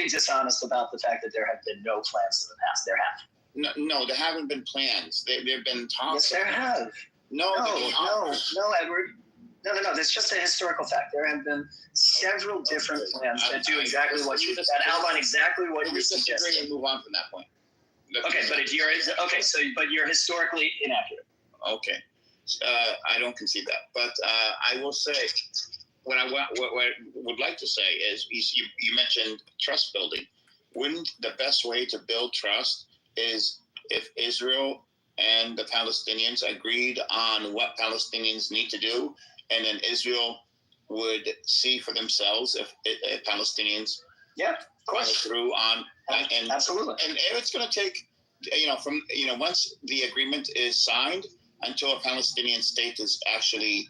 Speaker 13: dishonest about the fact that there have been no plans in the past. There have.
Speaker 12: No, there haven't been plans. There've been talks.
Speaker 13: Yes, there have.
Speaker 12: No,
Speaker 13: Edward. No. That's just a historical fact. There have been several different plans that do exactly that outline exactly what you're suggesting.
Speaker 12: And move on from that point.
Speaker 13: Okay, but you're historically inaccurate.
Speaker 12: Okay, I don't concede that, but I will say what I would like to say is you mentioned trust building. Wouldn't the best way to build trust is if Israel and the Palestinians agreed on what Palestinians need to do, and then Israel would see for themselves if Palestinians follow through on and
Speaker 13: absolutely.
Speaker 12: And it's going to take once the agreement is signed until a Palestinian state is actually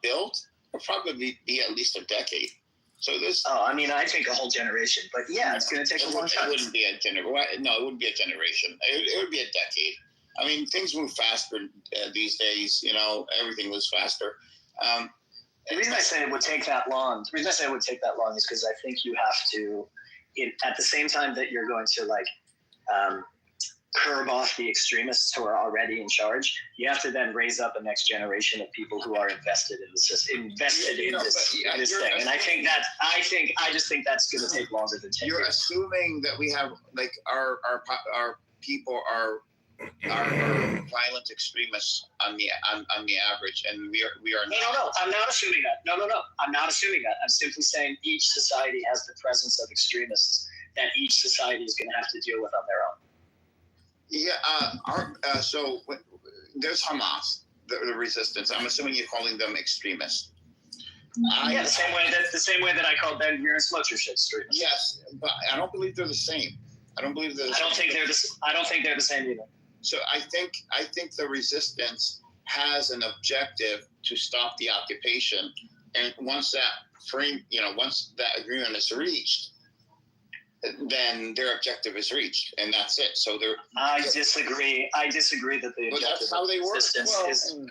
Speaker 12: built, it'll probably be at least a decade. So this.
Speaker 13: I think a whole generation, but yeah, it's going to take a long time.
Speaker 12: It wouldn't be a generation. No, it wouldn't be a generation. It would be a decade. Things move faster these days. Everything moves faster.
Speaker 13: The reason I say it would take that long, is because I think you have to, at the same time that you're going to curb off the extremists who are already in charge, you have to then raise up a next generation of people who are invested in the system, this thing. And I just think that's going to take longer than 10 years.
Speaker 12: You're assuming that we have like our people are violent extremists on the average, and we are not.
Speaker 13: No, I'm not assuming that. No, I'm not assuming that. I'm simply saying each society has the presence of extremists that each society is going to have to deal with on their own.
Speaker 12: Yeah, so there's Hamas, the resistance. I'm assuming you're calling them extremists.
Speaker 13: The same way that I called Ben Gvir and Smotrich extremists.
Speaker 12: Yes, but I don't believe they're the same. I don't think they're the same either.
Speaker 7: So I think the resistance has an objective to stop the occupation, and once that agreement is reached, then their objective is reached, and that's it. So they're.
Speaker 13: I disagree that the objective
Speaker 7: that's how they work.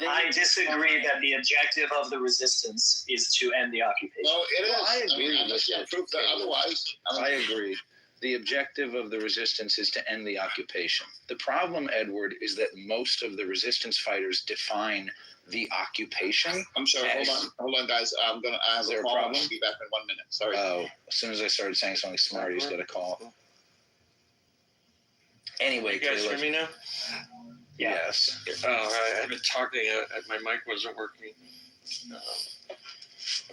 Speaker 13: I disagree that the objective of the resistance is to end the occupation.
Speaker 7: No, it is.
Speaker 12: I agree.
Speaker 7: Unless you prove that otherwise.
Speaker 12: I agree. The objective of the resistance is to end the occupation. The problem, Edward, is that most of the resistance fighters define the occupation.
Speaker 7: I'm sorry. Hold on, guys. I have a call. I'll be back in 1 minute. Sorry.
Speaker 12: Oh, as soon as I started saying something smart, he's got a call. Anyway,
Speaker 14: you guys hear me now?
Speaker 12: Yes.
Speaker 14: I've been talking. My mic wasn't working.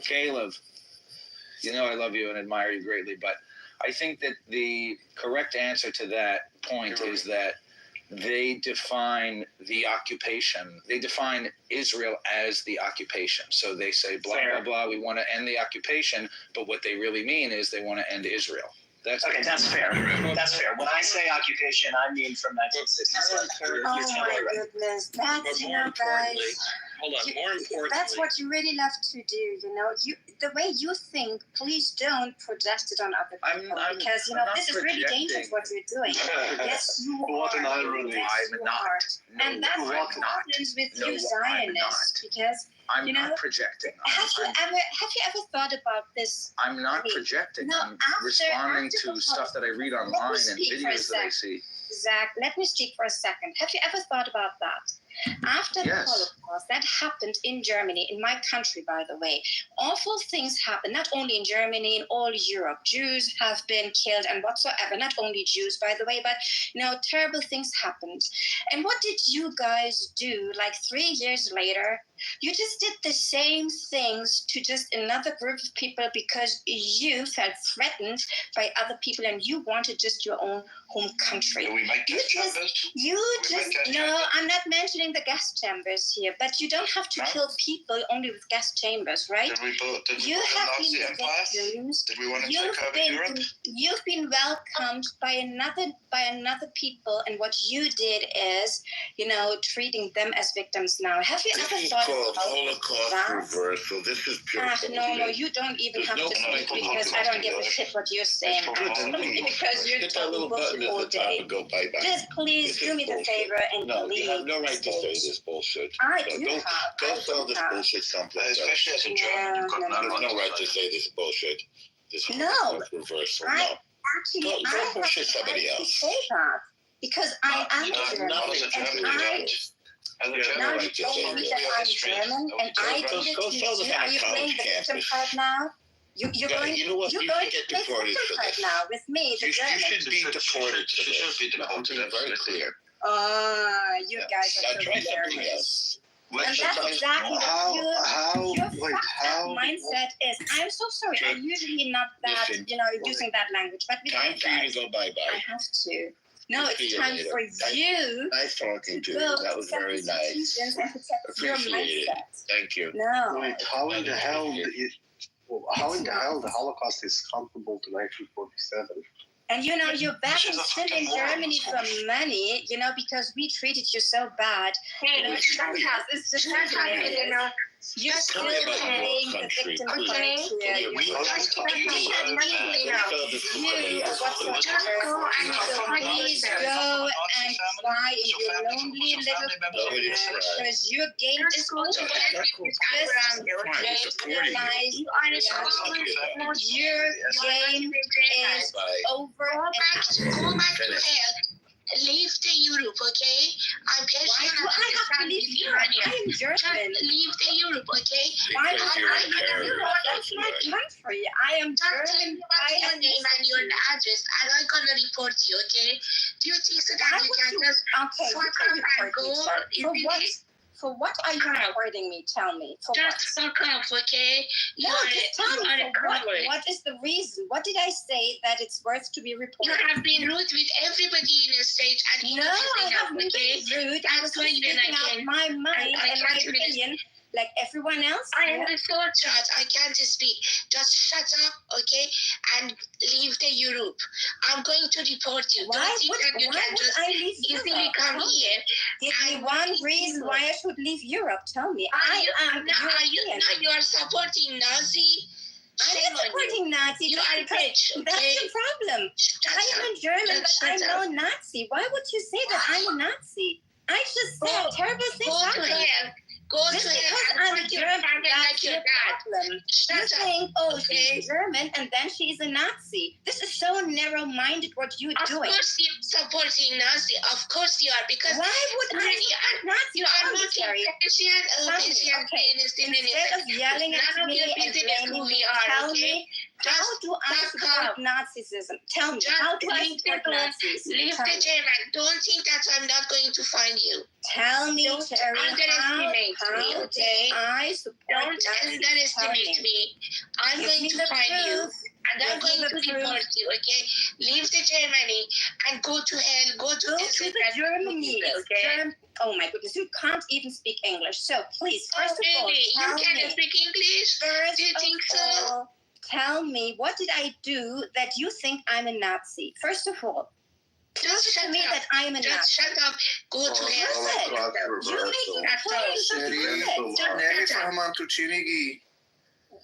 Speaker 12: Caleb, you know I love you and admire you greatly, but I think that the correct answer to that point is that they define the occupation. They define Israel as the occupation. So they say, blah, blah, blah, we want to end the occupation, but what they really mean is they want to end Israel.
Speaker 13: That's fair. That's fair. When I say occupation, I mean from 1967.
Speaker 11: Oh my goodness, that's guys.
Speaker 14: Hold on. More importantly,
Speaker 11: that's what you really love to do. The way you think. Please don't project it on other people because this is really dangerous what you're doing. Yes, you are.
Speaker 12: What an irony!
Speaker 11: Yes,
Speaker 12: I'm not.
Speaker 11: No, and that's the problems with you Zionists because.
Speaker 12: I'm not projecting.
Speaker 11: Have you ever thought about this?
Speaker 12: I'm not projecting. I'm responding to stuff that I read online and videos that I see.
Speaker 11: Zach, let me speak for a second. Have you ever thought about that? After the Holocaust, that happened in Germany, in my country, by the way. Awful things happen, not only in Germany, in all Europe. Jews have been killed and whatsoever. Not only Jews, by the way, but, terrible things happened. And what did you guys do, 3 years later? You just did the same things to just another group of people because you felt threatened by other people and you wanted just your own home country. I'm not mentioning the gas chambers here, but you don't have to kill people only with gas chambers, right?
Speaker 1: Did we
Speaker 11: you have been victims.
Speaker 1: Did we want to take over Europe?
Speaker 11: You've been welcomed by another people, and what you did is, treating them as victims now. Have you ever thought
Speaker 15: called Holocaust reversal. This is pure bullshit.
Speaker 11: No, you don't even have to speak because I don't give a shit what you're saying. Because you're talking bullshit all day. Just please do me the favor and leave.
Speaker 15: You have no right to say this bullshit.
Speaker 11: I do have.
Speaker 15: Go sell this bullshit someplace.
Speaker 1: Especially as a German, you've got
Speaker 15: no right to say this bullshit. This Holocaust reversal.
Speaker 11: Actually, I have the right to say that because I am German. Now you told me that I'm German and I did it to you. Are you playing the victim card now? You're going to play the victim card now with me, the German.
Speaker 15: You should be deported. You should be deported. Very clear.
Speaker 11: You guys are so embarrassed. And that's exactly what your mindset is. I'm so sorry. I'm usually not that, using that language. But with
Speaker 15: time for you to go bye-bye.
Speaker 11: I have to. No, it's time for you.
Speaker 15: Nice talking to you. That was very nice. Appreciate it. Thank you.
Speaker 11: No.
Speaker 14: Wait, how in the hell the Holocaust is comparable to 1947?
Speaker 11: And you're back in still in Germany for money, because we treated you so bad. It's just you're still paying the victim card. you whatsoever, please go and cry in your lonely little corner because your game is over. Just realize your game is over.
Speaker 6: Go back to hell. Leave the Europe, okay? I'm
Speaker 11: Why
Speaker 6: Persian.
Speaker 11: do I have to leave Europe? I am German.
Speaker 6: Leave the Europe, okay?
Speaker 11: Why would I leave Europe? That's my country. I am German. I am
Speaker 6: name and your address, and I'm gonna report you, okay? Do you think so that you can just fuck up and go?
Speaker 11: For what? For what are you reporting me? Tell me. For
Speaker 6: just fuck up, okay?
Speaker 11: No, just tell me for what is the reason? What did I say that it's worth to be reported?
Speaker 6: You have been rude with everybody in the stage and
Speaker 11: no, I haven't been rude. I was just speaking out my mind and my opinion. Like everyone else?
Speaker 6: I am the third child. I can't speak. Just shut up, okay? And leave the Europe. I'm going to report you.
Speaker 11: Why would I leave
Speaker 6: easily
Speaker 11: Europe?
Speaker 6: come here.
Speaker 11: Give me one reason why I should leave Europe. Tell me. I am European.
Speaker 6: You are supporting Nazi?
Speaker 11: I'm not supporting Nazi.
Speaker 6: You are rich, okay?
Speaker 11: That's the problem. I am a German, but I'm no Nazi. Why would you say that I'm a Nazi? I just said terrible things.
Speaker 6: Go to hell. Go
Speaker 11: Just
Speaker 6: to
Speaker 11: because
Speaker 6: hell.
Speaker 11: I'm German, that's
Speaker 6: your
Speaker 11: your problem. You think, oh, she's German and then she's a Nazi. This is so narrow-minded what you're doing.
Speaker 6: Of course you're supporting Nazi. Of course you are. Because
Speaker 11: why would I support Nazi?
Speaker 6: You are not Persian,
Speaker 11: Instead of yelling at me and blaming me, tell me, how do I support Nazism? Tell me, how do I support Nazis?
Speaker 6: Leave the German. Don't think that I'm not going to find you.
Speaker 11: Tell me, Terry,
Speaker 6: underestimate me, okay?
Speaker 11: I support
Speaker 6: Don't underestimate me. I'm going to find you. And I'm going to report you, okay? Leave the Germany and go to hell. Go to
Speaker 11: Germany.
Speaker 6: Okay?
Speaker 11: Oh my goodness, you can't even speak English. So please, first of all,
Speaker 6: you can't speak English? Do you think so?
Speaker 11: Tell me, what did I do that you think I'm a Nazi? First of all, prove to me that I'm a Nazi.
Speaker 6: Just shut up. Go to hell.
Speaker 11: You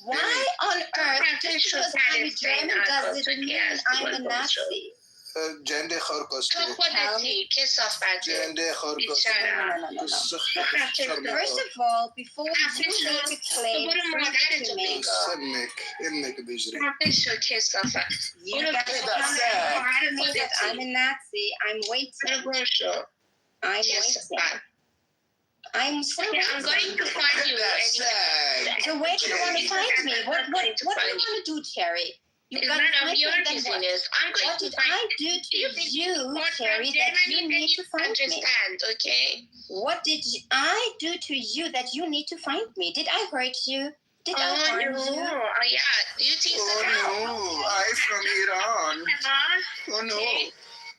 Speaker 11: Why on earth, just because I'm German, does it mean I'm a Nazi?
Speaker 16: جنده خارکاسته جنده خارکاسته
Speaker 11: First of all, before you make a claim, to me,
Speaker 16: إنك بيجري
Speaker 11: you got to tell me that I'm a Nazi. I'm waiting. I'm waiting. I'm
Speaker 6: going to find you.
Speaker 11: So where do you want to find me? What do you want to do, Cherry?
Speaker 6: It's none of your business. I'm going
Speaker 11: what
Speaker 6: to
Speaker 11: did
Speaker 6: find
Speaker 11: I do to you, Cherry, that you need to find me?
Speaker 6: Okay?
Speaker 11: What did I do to you that you need to find me? Did I hurt you? Did I harm you?
Speaker 6: Yeah. Do you think so?
Speaker 16: No, I'm from Iran. Oh no.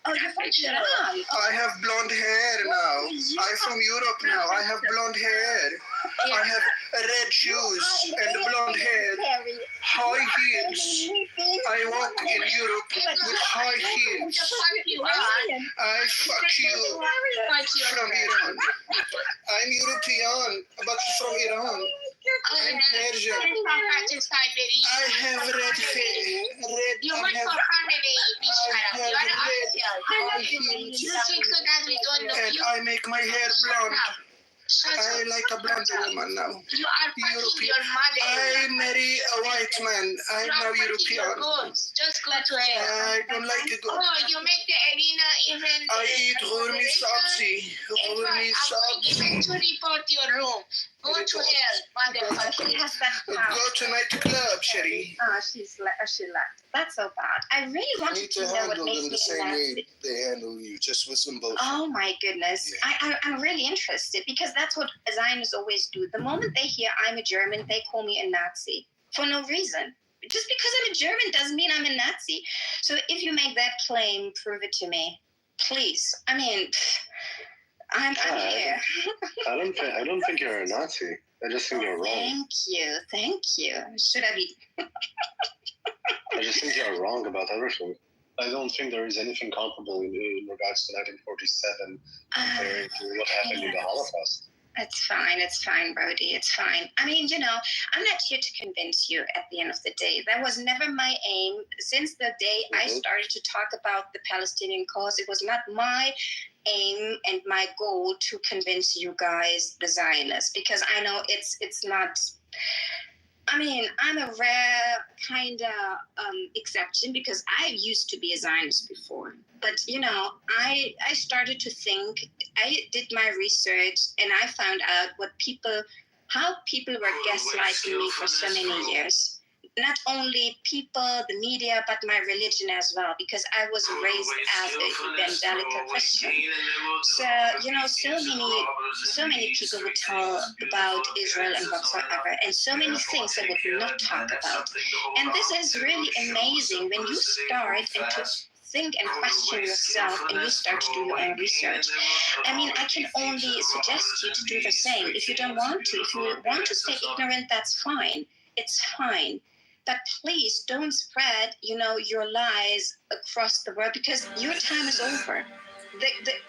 Speaker 11: Oh, you're from Iran.
Speaker 16: I have blonde hair now. I'm from Europe now. I have blonde hair. I have red shoes and blonde hair. High heels. I walk in Europe with high heels. I fuck you from Iran. I'm European, but from Iran. I'm Persian. I have red hair. Red.
Speaker 6: You work for family.
Speaker 16: I have red high heels. And I make my hair blonde. I like a blonde woman now.
Speaker 6: You are fucking your mother.
Speaker 16: I marry a white man. I'm now European.
Speaker 6: Just go to hell.
Speaker 16: I don't like it.
Speaker 6: Oh, you make the arena even.
Speaker 16: I eat gourmet sabzi. Gourmet sabzi.
Speaker 6: I'm going to report your room. Go to hell, motherfucker.
Speaker 16: Go to nightclub, Sherry.
Speaker 11: Oh, she left. That's so bad. I really
Speaker 16: You
Speaker 11: wanted
Speaker 16: need
Speaker 11: to
Speaker 16: to
Speaker 11: know what
Speaker 16: handle
Speaker 11: makes
Speaker 16: them
Speaker 11: me
Speaker 16: the same
Speaker 11: nasty.
Speaker 16: way they handle you, just with some bullshit.
Speaker 11: Oh my goodness.
Speaker 16: Yeah.
Speaker 11: I'm really interested because that's what Zionists always do. The moment they hear I'm a German, they call me a Nazi for no reason. Just because I'm a German doesn't mean I'm a Nazi. So if you make that claim, prove it to me. Please. I mean, I'm here.
Speaker 14: I don't think you're a Nazi. I just think you're wrong.
Speaker 11: Thank you. Should I be?
Speaker 14: I just think you're wrong about everything. I don't think there is anything comparable in regards to 1947 compared to what happened in the Holocaust.
Speaker 11: It's fine, Brody. It's fine. I mean, I'm not here to convince you at the end of the day. That was never my aim. Since the day I started to talk about the Palestinian cause, it was not my aim and my goal to convince you guys, the Zionists, because I know it's not. I mean, I'm a rare kind of exception because I used to be a Zionist before. But, I started to think, I did my research, and I found out how people were gaslighting me for so many years. Not only people, the media, but my religion as well, because I was raised as an evangelical Christian. So, so many people would tell about Israel and whatsoever, and so many things they would not talk about. And this is really amazing when you start and to think and question yourself and you start to do your own research. I mean, I can only suggest you to do the same. If you don't want to, if you want to stay ignorant, that's fine. It's fine. But please don't spread, your lies across the world, because your time is over.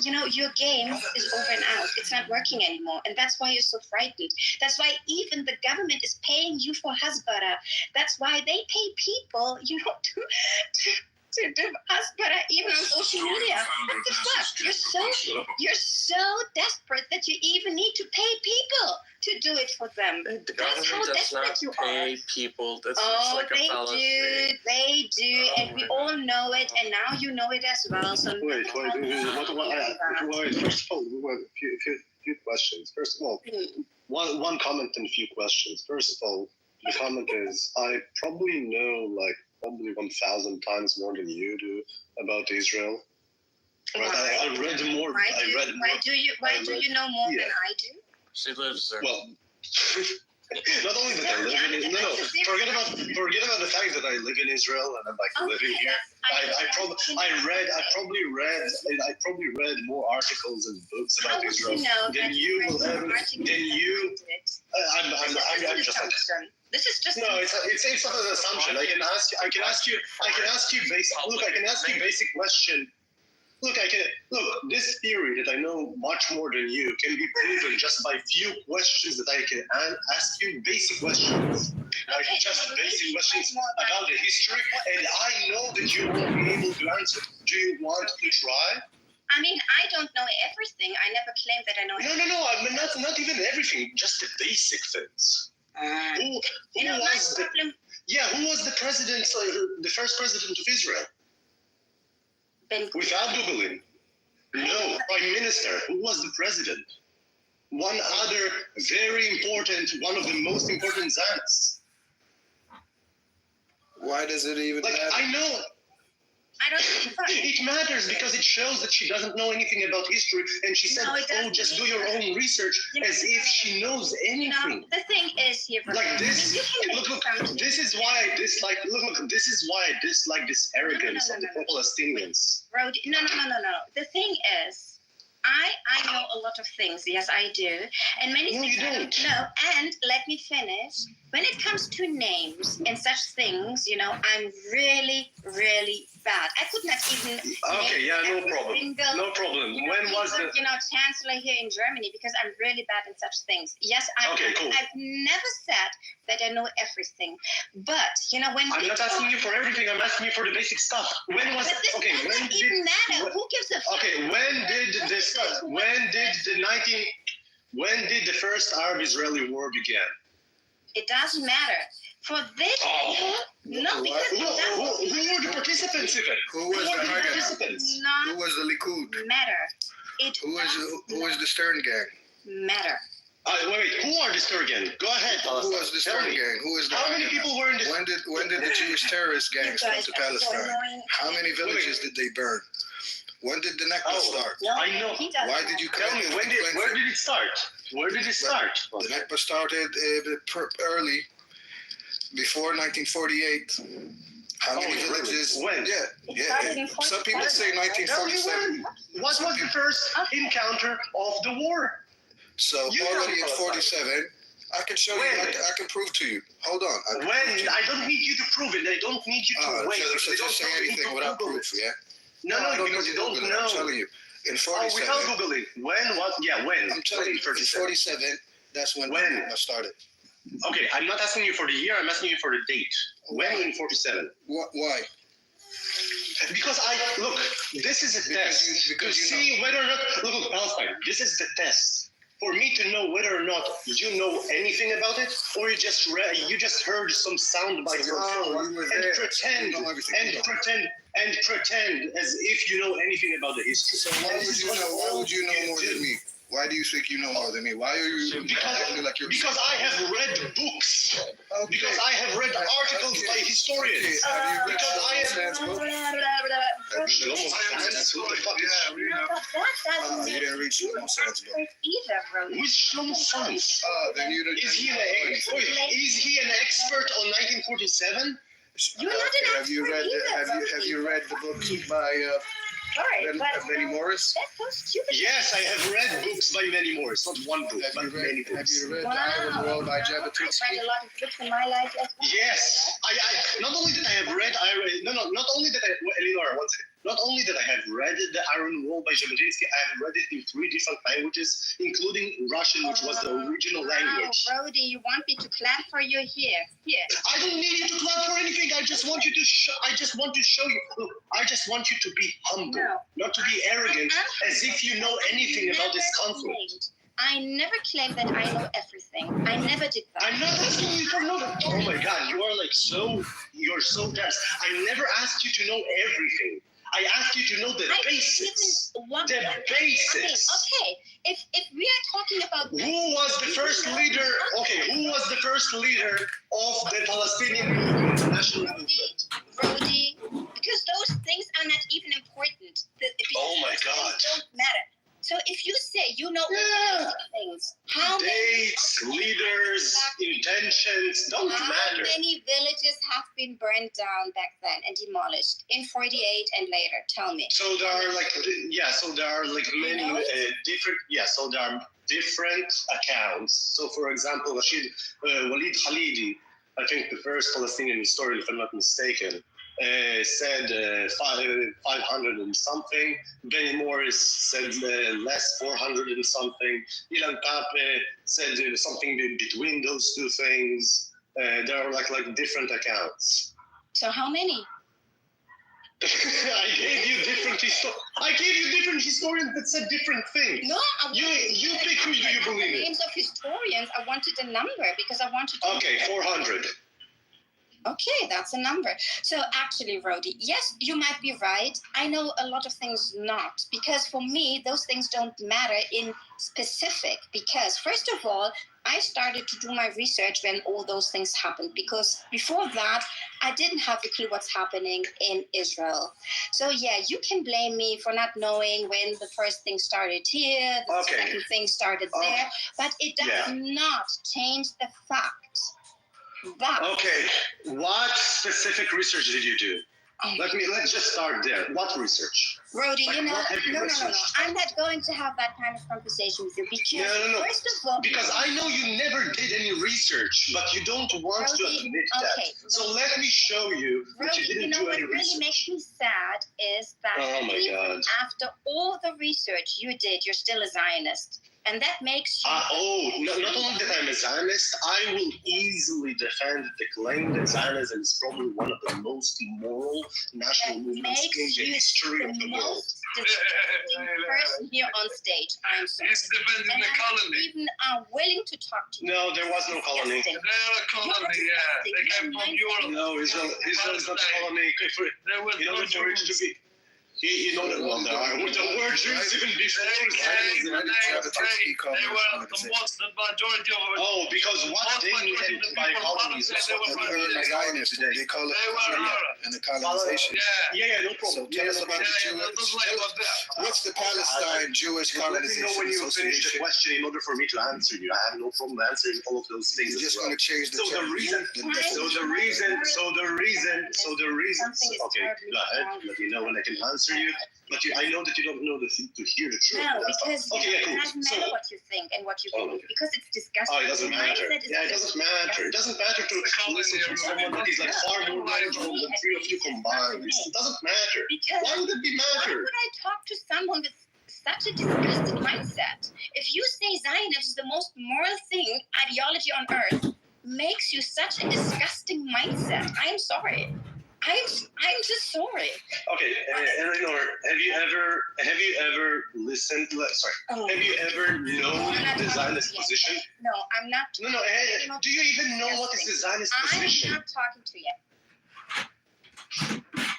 Speaker 11: Your game is over and out. It's not working anymore. And that's why you're so frightened. That's why even the government is paying you for Hasbara. That's why they pay people, to do Hasbara even on social media. What the fuck? You're so desperate that you even need to pay people to do it for them.
Speaker 17: The
Speaker 11: That's how
Speaker 17: government does
Speaker 11: desperate
Speaker 17: not
Speaker 11: you
Speaker 17: pay
Speaker 11: are.
Speaker 17: people. That's like a
Speaker 11: they
Speaker 17: fallacy.
Speaker 11: they do, and we all know it, and now you know it as well. So
Speaker 14: Wait. First of all, a few questions. First of all, one comment and a few questions. First of all, the comment is, I probably know probably 1,000 times more than you do about Israel. Right? I read more.
Speaker 11: Why do you know more than I do?
Speaker 17: She lives there.
Speaker 14: Well, not only that I live in no, forget about the fact that I live in Israel and I'm living here. I probably read more articles and books about Israel than you will ever. I'm just.
Speaker 11: This is just.
Speaker 14: No, it's not an assumption. I can ask you basic question. Look, this theory that I know much more than you can be proven just by few questions that I can ask you, basic questions. Basic questions about the history, and I know that you won't be able to answer. Do you want to try?
Speaker 11: I mean, I don't know everything. I never claimed that I know everything.
Speaker 14: No, I mean, not even everything, just the basic things. Who was the president, the first president of Israel? Without Googling. No, prime minister. Who was the president? One other very important, one of the most important Zionists.
Speaker 16: Why does it even matter?
Speaker 14: I know.
Speaker 11: I don't.
Speaker 14: It matters because it shows that she doesn't know anything about history, and she said, just do your own research, as if she knows anything.
Speaker 11: The thing is here,
Speaker 14: like this. Look, this is why I dislike. Look, this is why I dislike this arrogance of the Palestinians.
Speaker 11: Brody, no. The thing is, I know a lot of things. Yes, I do, and many things I don't know. And let me finish. When it comes to names and such things, I'm really, really bad. I could not even.
Speaker 14: Okay, yeah, no problem. No problem. When was the
Speaker 11: chancellor here in Germany? Because I'm really bad in such things. Yes, I've never said that I know everything, but when
Speaker 14: I'm not asking you for everything. I'm asking you for the basic stuff. When was
Speaker 11: When Who gives a fuck?
Speaker 14: Okay, when did the first Arab-Israeli war begin?
Speaker 11: It doesn't matter. For this, no, because
Speaker 14: who were the participants even?
Speaker 16: Who was the participants? Who was the Likud?
Speaker 11: Matter.
Speaker 16: Who was the Stern gang?
Speaker 11: Matter.
Speaker 14: Wait, who are the Stern gang? Go ahead.
Speaker 16: Who was the Stern gang? Who is the?
Speaker 14: How many people were in this?
Speaker 16: When did the Jewish terrorist gangs come to Palestine? How many villages did they burn? When did the Nakba start?
Speaker 14: I know.
Speaker 16: Why did you
Speaker 14: tell me? Where did it start? Where did it start?
Speaker 16: The Nakba started early, before 1948. How many villages?
Speaker 14: When?
Speaker 16: Yeah. Some people say 1947.
Speaker 14: What was the first encounter of the war?
Speaker 16: So already in 47. I can show you. I can prove to you. Hold on.
Speaker 14: I don't need you to prove it. I don't need you to wait.
Speaker 16: So just say anything without proof, yeah?
Speaker 14: No, because you don't know.
Speaker 16: I'm telling you. In
Speaker 14: Oh,
Speaker 16: 47.
Speaker 14: without Googling. When? What? Yeah, when?
Speaker 16: I'm telling you, 47. That's when I started.
Speaker 14: Okay, I'm not asking you for the year. I'm asking you for the date. When in 47?
Speaker 16: Why?
Speaker 14: Because look. This is a test because you see whether or not look, Palestine. This is the test for me to know whether or not you know anything about it, or you just heard some sound by your phone and pretend as if you know anything about the history.
Speaker 16: So why would you know more than me? Why do you think you know more than me? Why are you acting like you're...
Speaker 14: Because I have read books. Okay. Because I have read articles by historians.
Speaker 16: Have you read
Speaker 14: because I have...
Speaker 16: You didn't read Shlomo Sands book.
Speaker 14: Which Shlomo Sands?
Speaker 16: Then you didn't...
Speaker 14: Is he an expert on 1947?
Speaker 11: You're not an
Speaker 16: have you read have you read the books by Benny Morris?
Speaker 11: That's so stupid.
Speaker 14: Yes, I have read books by Benny Morris. Not one book, but many books.
Speaker 16: Have you read The Iron Wall by Jabotinsky?
Speaker 11: I've read a lot of books in my life as well.
Speaker 14: Yes, I not only that I have read, not only that Eleanor, one second. Not only that I have read The Iron Wall by Jabotinsky, I have read it in 3 different languages, including Russian, which was the original language.
Speaker 11: Brody, you want me to clap for you here? Here.
Speaker 14: I don't need you to clap for anything. I just want you to show. I just want to show you. Look, I just want you to be humble, not to be arrogant, as if you know anything about this conflict.
Speaker 11: I never claimed that I know everything. I never did that.
Speaker 14: I'm not asking you for knowledge. Oh my God, you are you're so dense. I never asked you to know everything. I asked you to know the basics. The basics.
Speaker 11: Okay. If we are talking about
Speaker 14: who was the first leader? Okay, who was the first leader of the Palestinian movement, national movement?
Speaker 11: Brody, because those things are not even important.
Speaker 14: Oh my God.
Speaker 11: Don't matter. So if you say you know all things, how
Speaker 14: dates, leaders, intentions don't matter.
Speaker 11: How many villages have been burned down back then and demolished in 48 and later? Tell me.
Speaker 14: So there are many different. So there are different accounts. So for example, Walid Khalidi, I think the first Palestinian historian, if I'm not mistaken, said 500 and something. Benny Morris said less, 400 and something. Ilan Pape said something between those two things. There are like different accounts.
Speaker 11: So how many?
Speaker 14: I gave you different historians that said different things.
Speaker 11: No,
Speaker 14: you pick who you believe in.
Speaker 11: Names of historians. I wanted a number because I wanted to.
Speaker 14: Okay, 400.
Speaker 11: Okay, that's a number. So actually, Rodi, yes, you might be right. I know a lot of things not, because for me, those things don't matter in specific. Because first of all, I started to do my research when all those things happened, because before that, I didn't have a clue what's happening in Israel. So yeah, you can blame me for not knowing when the first thing started here, the second thing started there, but it does not change the fact.
Speaker 14: Okay, what specific research did you do? Let's just start there. What research?
Speaker 11: Rodi, no. I'm not going to have that kind of conversation with you because first of all,
Speaker 14: because I know you never did any research, but you don't want to admit that. So let me show you that you didn't do any research.
Speaker 11: What really makes me sad is that even after all the research you did, you're still a Zionist. And that makes you...
Speaker 14: not only that I'm a Zionist, I will easily defend the claim that Zionism is probably one of the most immoral national movements in the history of the world.
Speaker 11: Person here on stage, I'm sorry.
Speaker 10: He's defending the colony.
Speaker 11: Even are willing to talk to you.
Speaker 14: No, there was no colony.
Speaker 10: They're a colony, yeah. They came from Europe.
Speaker 14: No, Israel is not a colony. In order for it to be... You know that well, the word Jews even before
Speaker 10: they were the majority of it.
Speaker 14: Oh, because what they meant by colonies is what
Speaker 16: Zionists today. They call it and the colonization.
Speaker 14: Yeah, no problem.
Speaker 16: So tell us about the Jewish. What's the Palestine Jewish Colonization
Speaker 14: Association? Let me know when you finish the question in order for me to answer you. I have no problem answering all of those things.
Speaker 16: You're just going to change the
Speaker 14: term. Okay, go ahead. Let me know when I can answer you, but I know that you don't know to hear the truth.
Speaker 11: No, because it doesn't matter what you think and what you believe, because it's disgusting.
Speaker 14: Oh, it doesn't matter. Yeah, it doesn't matter. It doesn't matter to listen to someone that is like far more knowledgeable than 3 of you combined. It doesn't matter.
Speaker 11: Because
Speaker 14: why would it be matter?
Speaker 11: Why would I talk to someone with such a disgusting mindset. If you say Zionism is the most moral thing, ideology on earth, makes you such a disgusting mindset. I am sorry. I'm just sorry.
Speaker 14: Okay, Eleanor, have you ever listened? Have you ever known the Zionist position?
Speaker 11: No, I'm not.
Speaker 14: No. Do you even know what is the Zionist position?
Speaker 11: I'm not talking to you.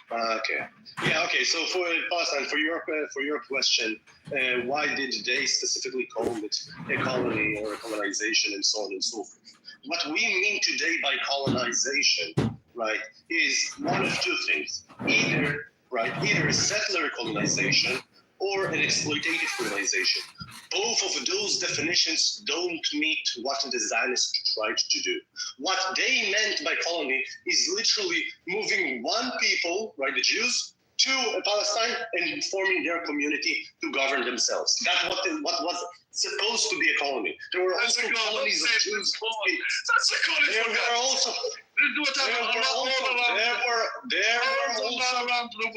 Speaker 14: Okay. Yeah. Okay. So for Palestine, for your question, why did they specifically call it a colony or a colonization and so on and so forth? What we mean today by colonization, right, is one of two things: either a settler colonization or an exploitative colonization. Both of those definitions don't meet what the Zionists tried to do. What they meant by colony is literally moving one people, right, the Jews, to Palestine and forming their community to govern themselves. That's what was supposed to be a colony. There were also colonies of Jews.
Speaker 10: That's a colony.
Speaker 14: There were also.
Speaker 10: They do it all around the world.